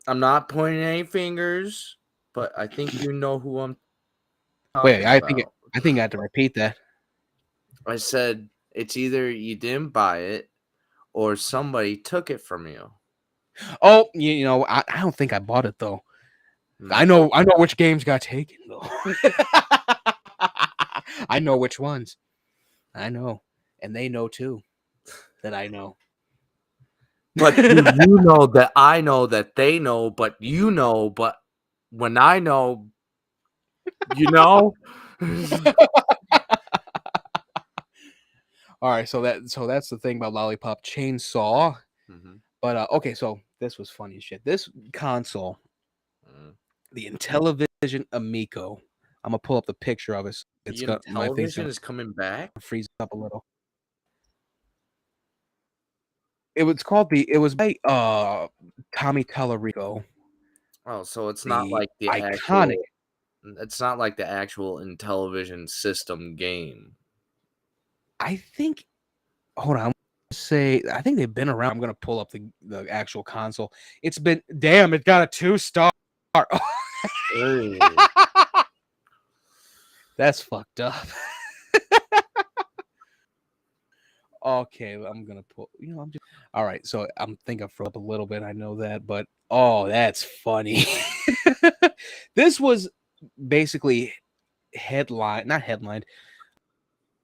I'm not pointing any fingers, but I think you know who I'm Wait, talking I about. think I had to repeat that. I said it's either you didn't buy it or somebody took it from you. Oh, you know, I don't think I bought it though. Hmm. I know which games got taken though. I know which ones. I know, and they know too that I know. But do you know that I know that they know, but you know, but when I know, you know? All right, so that's the thing about Lollipop Chainsaw. Mhm. But okay, so this was funny as shit. This console, Mm. the Intellivision Amico. I'm gonna pull up the picture of it. It's The got my thing's television gonna is coming back? freeze up a little. It was by Tommy Tallarico, Oh, so it's not the like the iconic. it's not like the actual Intellivision system game. I think. Hold on. I think they've been around. I'm gonna pull up the actual console. It's been damn. It got a 2-star. Hey. That's fucked up. Okay, I'm gonna pull. You know, I'm just all right. So I'm think I froze up a little bit. I know that, but oh, that's funny. This was basically not headlined.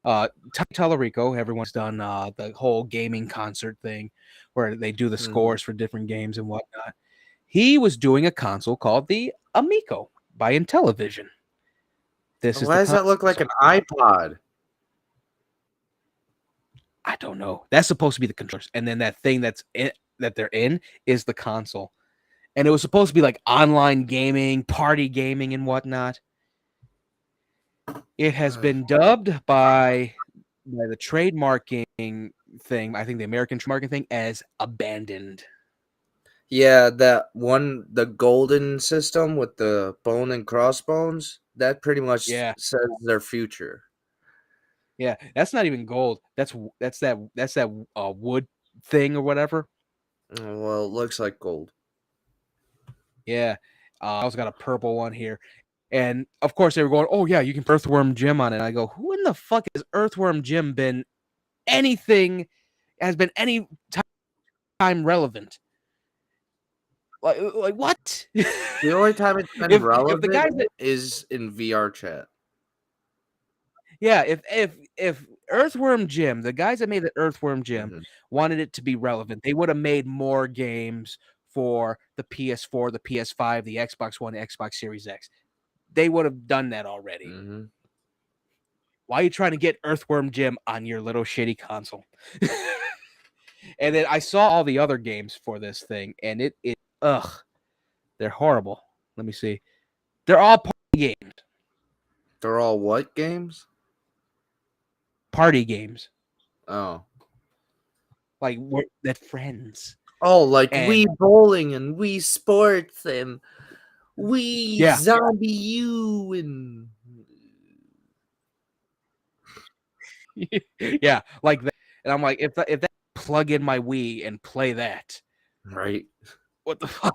Tallarico, everyone's done the whole gaming concert thing where they do the scores for different games and whatnot. He was doing a console called the Amico by Intellivision. This is Why the does that look like console. an iPod? I don't know. That's supposed to be the controllers, and then that thing that they're in is the console. And it was supposed to be like online gaming, party gaming, and whatnot. It has been dubbed by the trademarking thing, I think the American trademarking thing, as abandoned. Yeah, that one, the golden system with the bone and crossbones, that pretty much Yeah, says their future. yeah. That's not even gold. That's that wood thing or whatever. Well, it looks like gold. Yeah. I also got a purple one here. And of course they were going, oh yeah, you can put Earthworm Jim on it. And I go, who in the fuck has Earthworm Jim been anything has been any time relevant? Like what? The only time it's been if the guys relevant that is in VR chat. yeah, if Earthworm Jim, the guys that made the Earthworm Jim Mhm. wanted it to be relevant, they would have made more games for the PS4, the PS5, the Xbox One, Xbox Series X. They would have done that already. Mhm. Why are you trying to get Earthworm Jim on your little shitty console? And then I saw all the other games for this thing, and it they're horrible. Let me see. They're all party games. They're all what games? Party games. Oh. Like that friends. Oh, like And Wii Bowling and Wii Sports and Wii yeah. Zombie U and Yeah, like that. And I'm like, if that plug in my Wii and play that, right. what the fuck?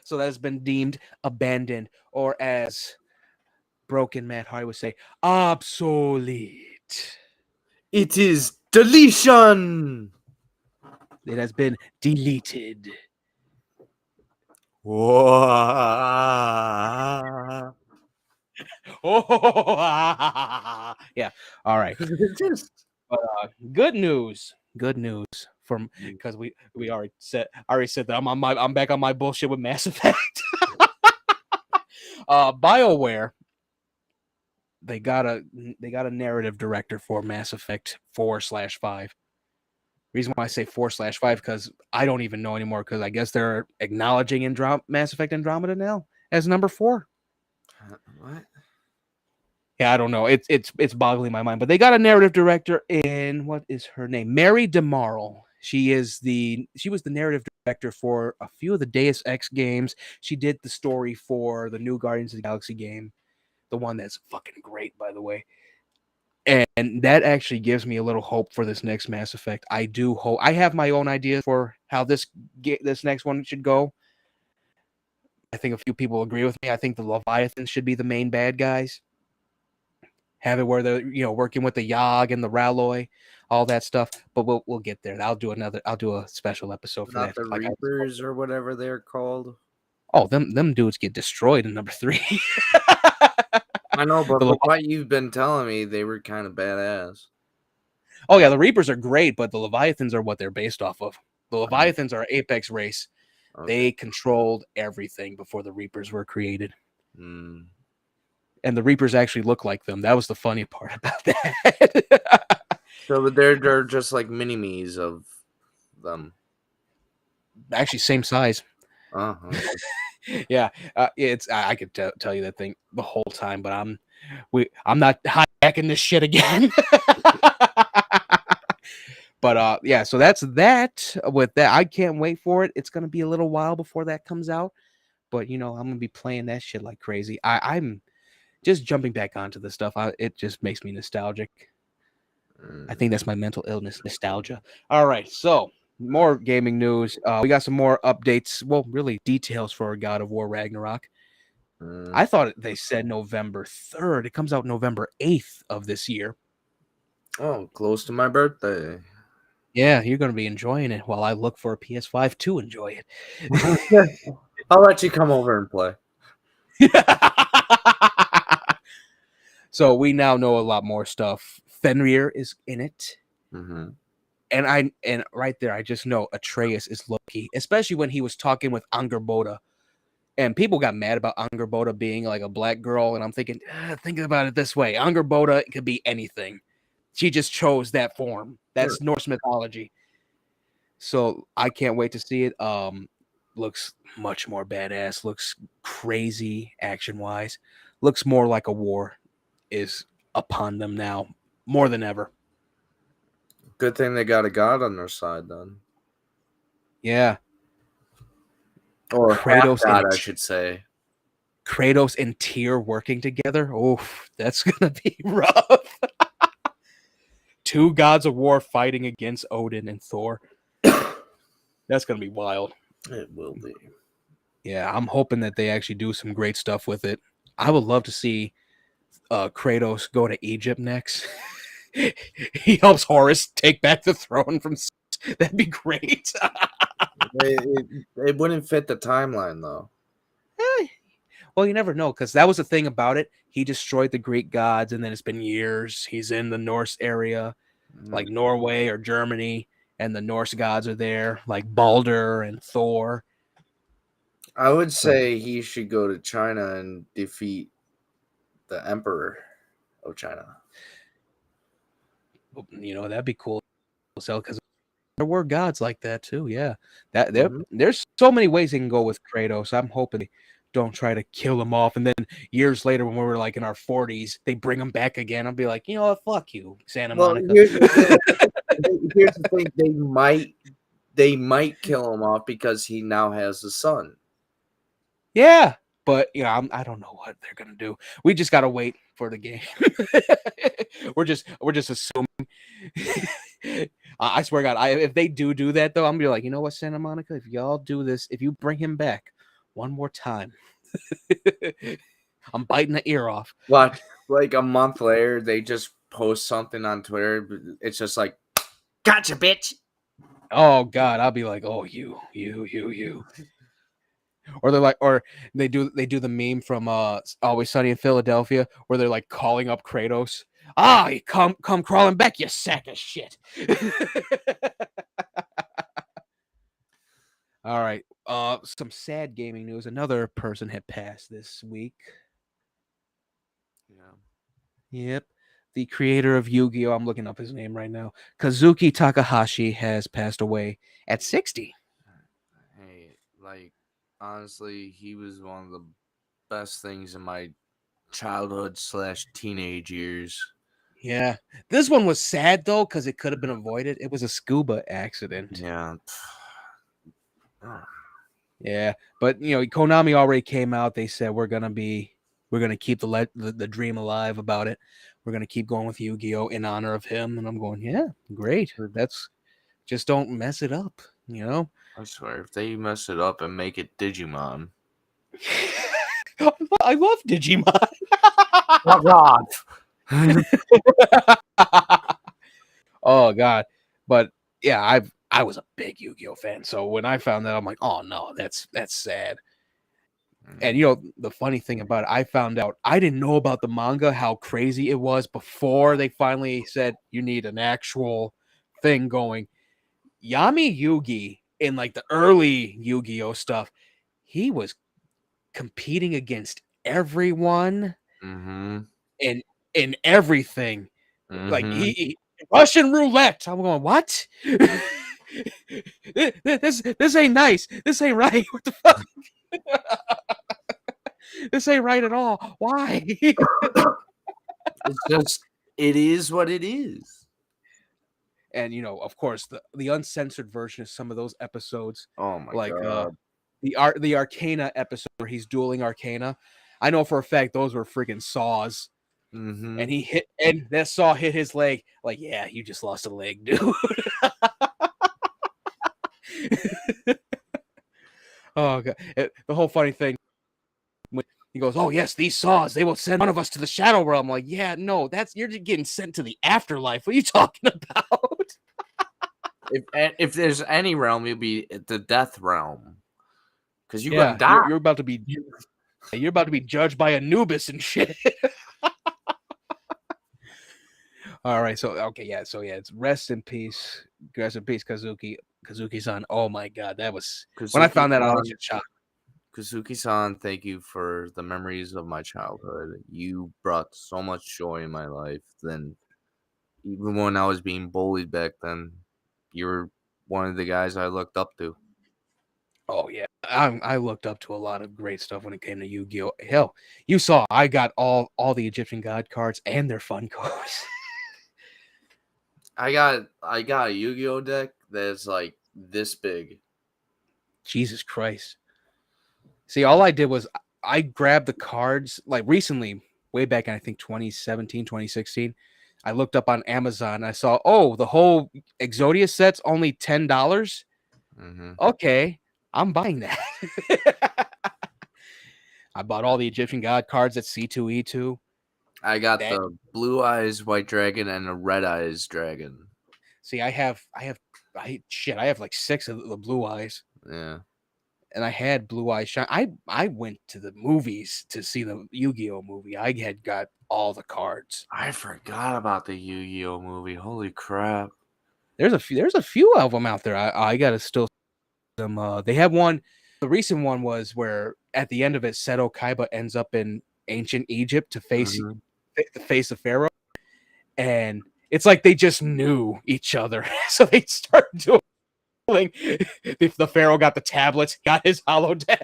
So that has been deemed abandoned, or as Broken Matt Hardy would say, obsolete. It is deletion. It has been deleted. Whoa. Oh, yeah. All right. Just But good news. Good news from because we already said that I'm back on my bullshit with Mass Effect. BioWare, they got a narrative director for Mass Effect 4/5. Reason why I say 4/5 because I don't even know anymore because I guess they're acknowledging Mass Effect Andromeda now as number 4. what? Yeah, I don't know. It's boggling my mind. But they got a narrative director in what is her name? Mary DeMarle. She was the narrative director for a few of the Deus Ex games. She did the story for the new Guardians of the Galaxy game, the one that's fucking great, by the way. And that actually gives me a little hope for this next Mass Effect. I do hope. I have my own idea for how this next one should go. I think a few people agree with me. I think the Leviathans should be the main bad guys. Have it where they're working with the Yogg and the Ralloy, all that stuff. But we'll get there. I'll do a special episode for Not that. the Reapers or whatever they're called. Oh, them dudes get destroyed in number 3. I know, but The from what you've been telling me, they were kind of badass. Oh yeah, the Reapers are great, but the Leviathans are what they're based off of. The Leviathans are Apex race. Okay. They controlled everything before the Reapers were created. Mm. And the Reapers actually look like them. That was the funny part about that. So they're just like mini-me's of them. Actually, same size. Uh-huh. Yeah, I could tell you that thing the whole time, but I'm not hijacking this shit again. But yeah, so that's that. With that, I can't wait for it. It's gonna be a little while before that comes out, but I'm gonna be playing that shit like crazy. I'm just jumping back onto the stuff. It just makes me nostalgic. I think that's my mental illness, nostalgia. All right, so more gaming news. We got some more updates. Well, really details for God of War Ragnarok. I thought they said November 3rd. It comes out November 8th of this year. Oh, close to my birthday. Yeah, you're going to be enjoying it while I look for a PS5 to enjoy it. I'll let you come over and play. So we now know a lot more stuff. Fenrir is in it. Mm-hmm. And right there, I just know Atreus is Loki, especially when he was talking with Angerboda. And people got mad about Angerboda being like a black girl. And I'm thinking about it this way. Angerboda could be anything. She just chose that form. That's Sure. Norse mythology. So I can't wait to see it. Looks much more badass. Looks crazy action-wise. Looks more like a war is upon them now, more than ever. Good thing they got a god on their side then. Yeah. Or Kratos half god, and I should say. Kratos and Tyr working together. Oh, that's gonna be rough. 2 gods of war fighting against Odin and Thor. That's gonna be wild. It will be. Yeah, I'm hoping that they actually do some great stuff with it. I would love to see Kratos go to Egypt next. He helps Horus take back the throne from. That'd be great. It wouldn't fit the timeline though. Well, you never know, because that was the thing about it. He destroyed the Greek gods, and then it's been years. He's in the Norse area, like Norway or Germany, and the Norse gods are there, like Balder and Thor. I would say he should go to China and defeat the Emperor of China. That'd be cool. Because there were gods like that too. Yeah, there's so many ways they can go with Kratos. I'm hoping they don't try to kill him off, and then years later, when we were like in our 40s, they bring him back again. I'll be like, fuck you, Santa Monica. Here's the thing: they might kill him off because he now has a son. Yeah, but I don't know what they're gonna do. We just gotta wait for the game. we're just assuming. I swear to God, if they do that though, I'm gonna be like, you know what, Santa Monica, if y'all do this, if you bring him back one more time, I'm biting the ear off. Watch, like a month later, they just post something on Twitter. It's just like, gotcha, bitch. Oh God, I'll be like, oh you. Or they're like, or they do the meme from Always Sunny in Philadelphia where they're like calling up Kratos. You come crawling back, you sack of shit. All right. Some sad gaming news. Another person had passed this week. Yeah. Yep. The creator of Yu-Gi-Oh! I'm looking up his name right now. Kazuki Takahashi has passed away at 60. Hey, like, honestly, he was one of the best things in my childhood / teenage years. Yeah. This one was sad, though, because it could have been avoided. It was a scuba accident. Yeah. Yeah. But, Konami already came out. They said we're going to keep the dream alive about it. We're going to keep going with Yu-Gi-Oh! In honor of him. And I'm going, yeah, great. Just don't mess it up, I swear, if they mess it up and make it Digimon. I love Digimon. Oh God. Oh God, but yeah, I was a big Yu-Gi-Oh fan. So when I found that, I'm like, oh no, that's sad. And you know, the funny thing about it, I found out I didn't know about the manga, how crazy it was before they finally said you need an actual thing going. Yami Yugi in like the early Yu-Gi-Oh stuff, he was competing against everyone Mm-hmm. in everything. Like Mm-hmm. Russian roulette. I'm going, what? this ain't nice. This ain't right. What the fuck? This ain't right at all. Why? It's just, it is what it is. And you know, of course, the uncensored version of some of those episodes, Oh my like God. the Arcana episode where he's dueling Arcana. I know for a fact those were freaking saws. Mm-hmm. And he hit, and that saw hit his leg. Like, yeah, you just lost a leg, dude. Oh god, the whole funny thing when he goes, "Oh yes, these saws, they will send one of us to the shadow realm." I'm like, yeah, no, you're just getting sent to the afterlife. What are you talking about? If there's any realm, it'll be the death realm, because you're Yeah, gonna die. you're about to be judged by Anubis and shit. All right, so okay, yeah, it's rest in peace, Kazuki-san. Oh my god, that was when I found that out, I was just shocked. Kazuki-san, thank you for the memories of my childhood. You brought so much joy in my life. Then, even when I was being bullied back then, you were one of the guys I looked up to. Oh yeah, I looked up to a lot of great stuff when it came to Yu-Gi-Oh. Hell, you saw I got all the Egyptian god cards and their fun cards. I got a Yu-Gi-Oh deck that's like this big. Jesus Christ. See, all I did was I grabbed the cards like recently, way back in I think 2017, 2016. I looked up on Amazon. And I saw, oh, the whole Exodia set's only $10. Mm-hmm. Okay, I'm buying that. I bought all the Egyptian god cards at C2E2. I got That the blue eyes white dragon and the red eyes dragon. see, I have like 6 of the blue eyes. Yeah. And I had Blue Eyes Shine. I went to the movies to see the Yu-Gi-Oh movie. I had got all the cards. I forgot about the Yu-Gi-Oh movie. Holy crap. There's a few of them out there. I gotta still see them. They have one. The recent one was where at the end of it, Seto Kaiba ends up in ancient Egypt to face the pharaoh, and it's like they just knew each other, so they start doing. If the pharaoh got the tablets, got his holodeck,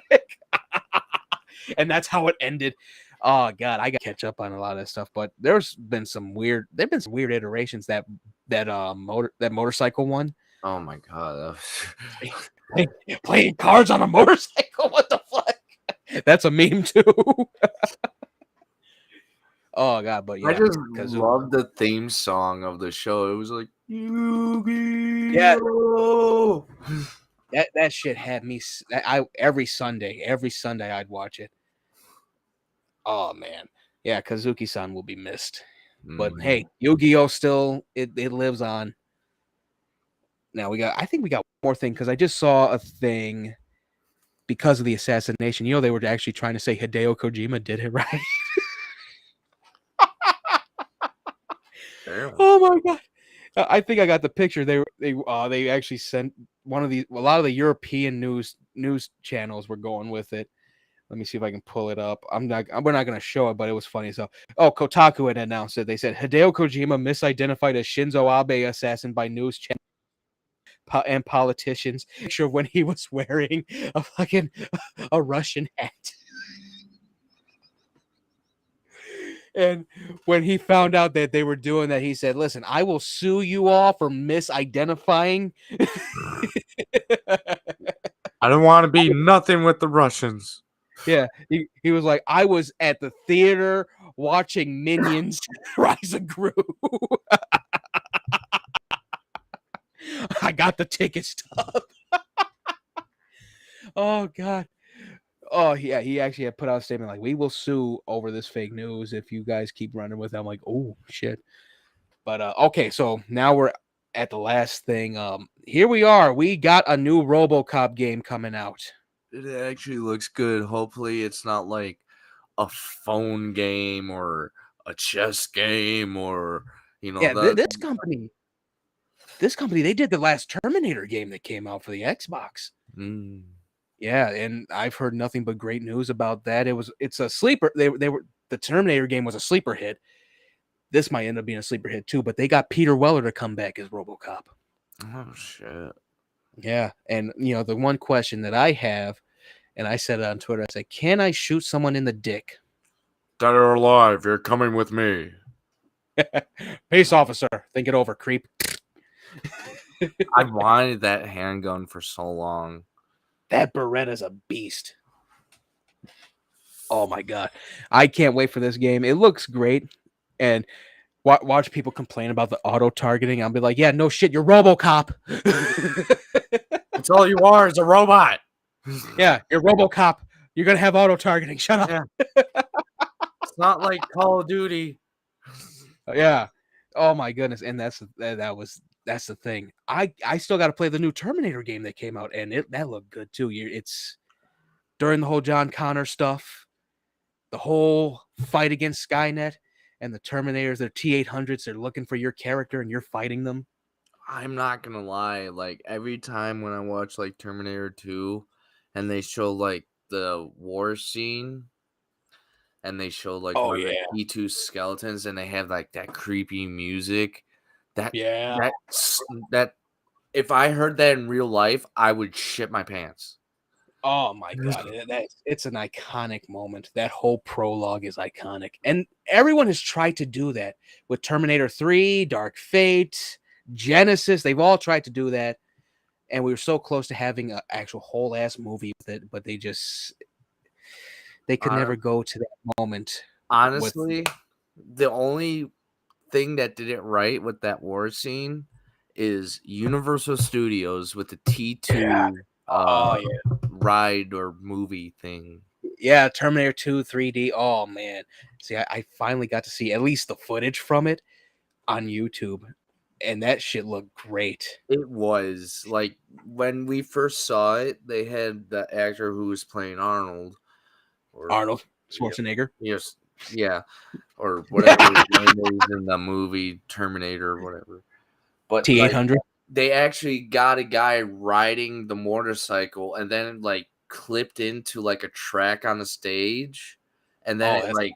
and that's how it ended. Oh god, I got to catch up on a lot of this stuff, but there've been some weird iterations that motorcycle one. Oh my god. Playing cards on a motorcycle. What the fuck? That's a meme too. Oh god, but yeah, I just love the theme song of the show. It was like Yu-Gi-Oh! That shit had me. Every Sunday I'd watch it. Oh man, yeah, Kazuki-san will be missed. But hey, Yu-Gi-Oh still it lives on. Now I think we got one more thing because I just saw a thing because of the assassination. You know, they were actually trying to say Hideo Kojima did it, right? Oh my god. I think I got the picture. They actually sent one of a lot of the European news channels were going with it. Let me see if I can pull it up. We're not going to show it, but it was funny. So, Kotaku had announced it. They said Hideo Kojima misidentified as Shinzo Abe assassin by news channel and politicians. Picture when he was wearing a Russian hat. And when he found out that they were doing that, he said, "Listen, I will sue you all for misidentifying." I don't want to be nothing with the Russians. Yeah, he was like, I was at the theater watching Minions Rise of Gru. I got the ticket stub. Oh god. Oh yeah, he actually had put out a statement like, "We will sue over this fake news if you guys keep running with it." I'm like, "Oh shit!" But okay, so now we're at the last thing. Here we are. We got a new RoboCop game coming out. It actually looks good. Hopefully, it's not like a phone game or a chess game or Yeah, the. this company, they did the last Terminator game that came out for the Xbox. Mm. Yeah, and I've heard nothing but great news about that. It's a sleeper. The Terminator game was a sleeper hit. This might end up being a sleeper hit too, but they got Peter Weller to come back as RoboCop. Oh shit! Yeah, and the one question that I have, and I said it on Twitter, I said, "Can I shoot someone in the dick?" Dead or alive, you're coming with me. Peace, officer. Think it over, creep. I wanted that handgun for so long. That Beretta's a beast. Oh my god, I can't wait for this game. It looks great, and watch people complain about the auto targeting. I'll be like, yeah, no shit, you're RoboCop. That's all you are is a robot. Yeah, you're RoboCop. You're gonna have auto targeting. Shut up. Yeah. It's not like Call of Duty. Yeah. Oh my goodness, and that's the thing. I still got to play the new Terminator game that came out, and that looked good too. It's during the whole John Connor stuff, the whole fight against Skynet, and the Terminators. They're T-800s. They're looking for your character, and you're fighting them. I'm not gonna lie. Like every time when I watch like Terminator 2, and they show like the war scene, and they show like Oh one of yeah, the T2 skeletons, and they have like that creepy music. That yeah. that if I heard that in real life, I would shit my pants. Oh my god, it's an iconic moment. That whole prologue is iconic, and everyone has tried to do that with Terminator 3, Dark Fate, Genesis. They've all tried to do that, and we were so close to having an actual whole ass movie with it, but they could never go to that moment. Honestly, the only thing that did it right with that war scene is Universal Studios with the T2 ride or movie thing. Yeah, Terminator 2 3D. Oh man. See, I finally got to see at least the footage from it on YouTube, and that shit looked great. It was like when we first saw it, they had the actor who was playing Arnold Schwarzenegger. Yes, yeah, or whatever his name is in the movie Terminator or whatever. But T-800. They actually got a guy riding the motorcycle and then like clipped into like a track on the stage, and then it like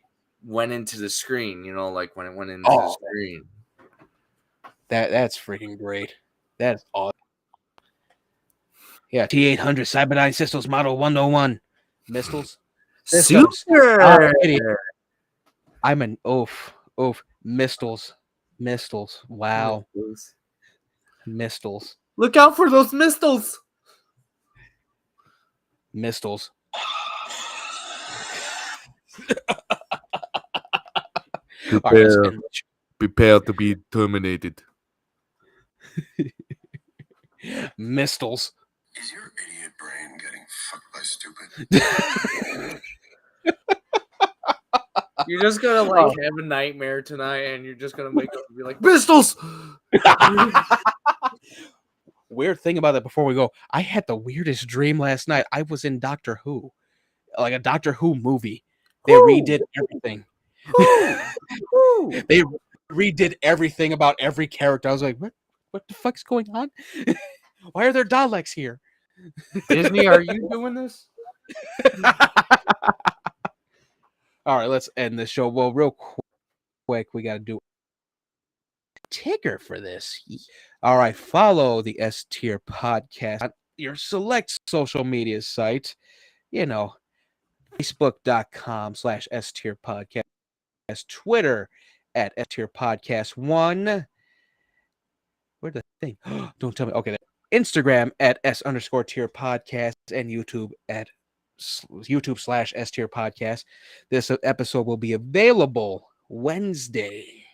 went into the screen. Like when it went into the screen. That's freaking great. That's awesome. Yeah, T-800 Cyberdyne Systems Model 101. Missiles. Super. I'm an oof. Missiles. Wow. Missiles. Look out for those missiles. Missiles. Prepare to be terminated. Missiles. Is your idiot brain getting fucked by stupid? You're just gonna have a nightmare tonight, and you're just gonna wake up and be like, pistols. Weird thing about that before we go, I had the weirdest dream last night. I was in Doctor Who, like a Doctor Who movie. They redid everything. They redid everything about every character. I was like, what the fuck's going on? Why are there Daleks here? Disney, are you doing this? All right, let's end the show. Well, real quick, we got to do a ticker for this. All right, follow the S-Tier Podcast on your select social media site. Facebook.com/S-Tier Podcast. Twitter at S-Tier Podcast 1. Where'd the thing? Don't tell me. Okay, Instagram at S_Tier Podcast and YouTube at YouTube/S-Tier Podcast. This episode will be available Wednesday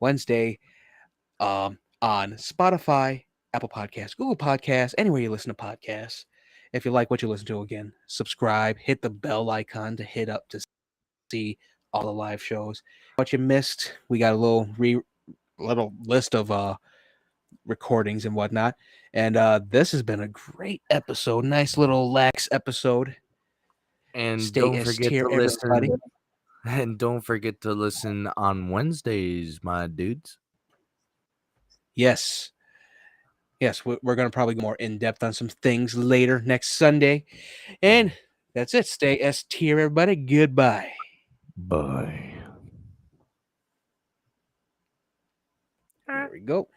on Spotify, Apple Podcasts, Google Podcasts, anywhere you listen to podcasts. If you like what you listen to, again, subscribe, hit the bell icon to hit up to see all the live shows. What you missed, we got a little list of recordings and whatnot. And this has been a great episode. Nice little lax episode. And Stay don't S forget tier, to listen. everybody. And don't forget to listen on Wednesdays, my dudes. Yes. Yes, we're going to probably go more in depth on some things later next Sunday. And that's it. Stay S tier, everybody. Goodbye. Bye. There we go.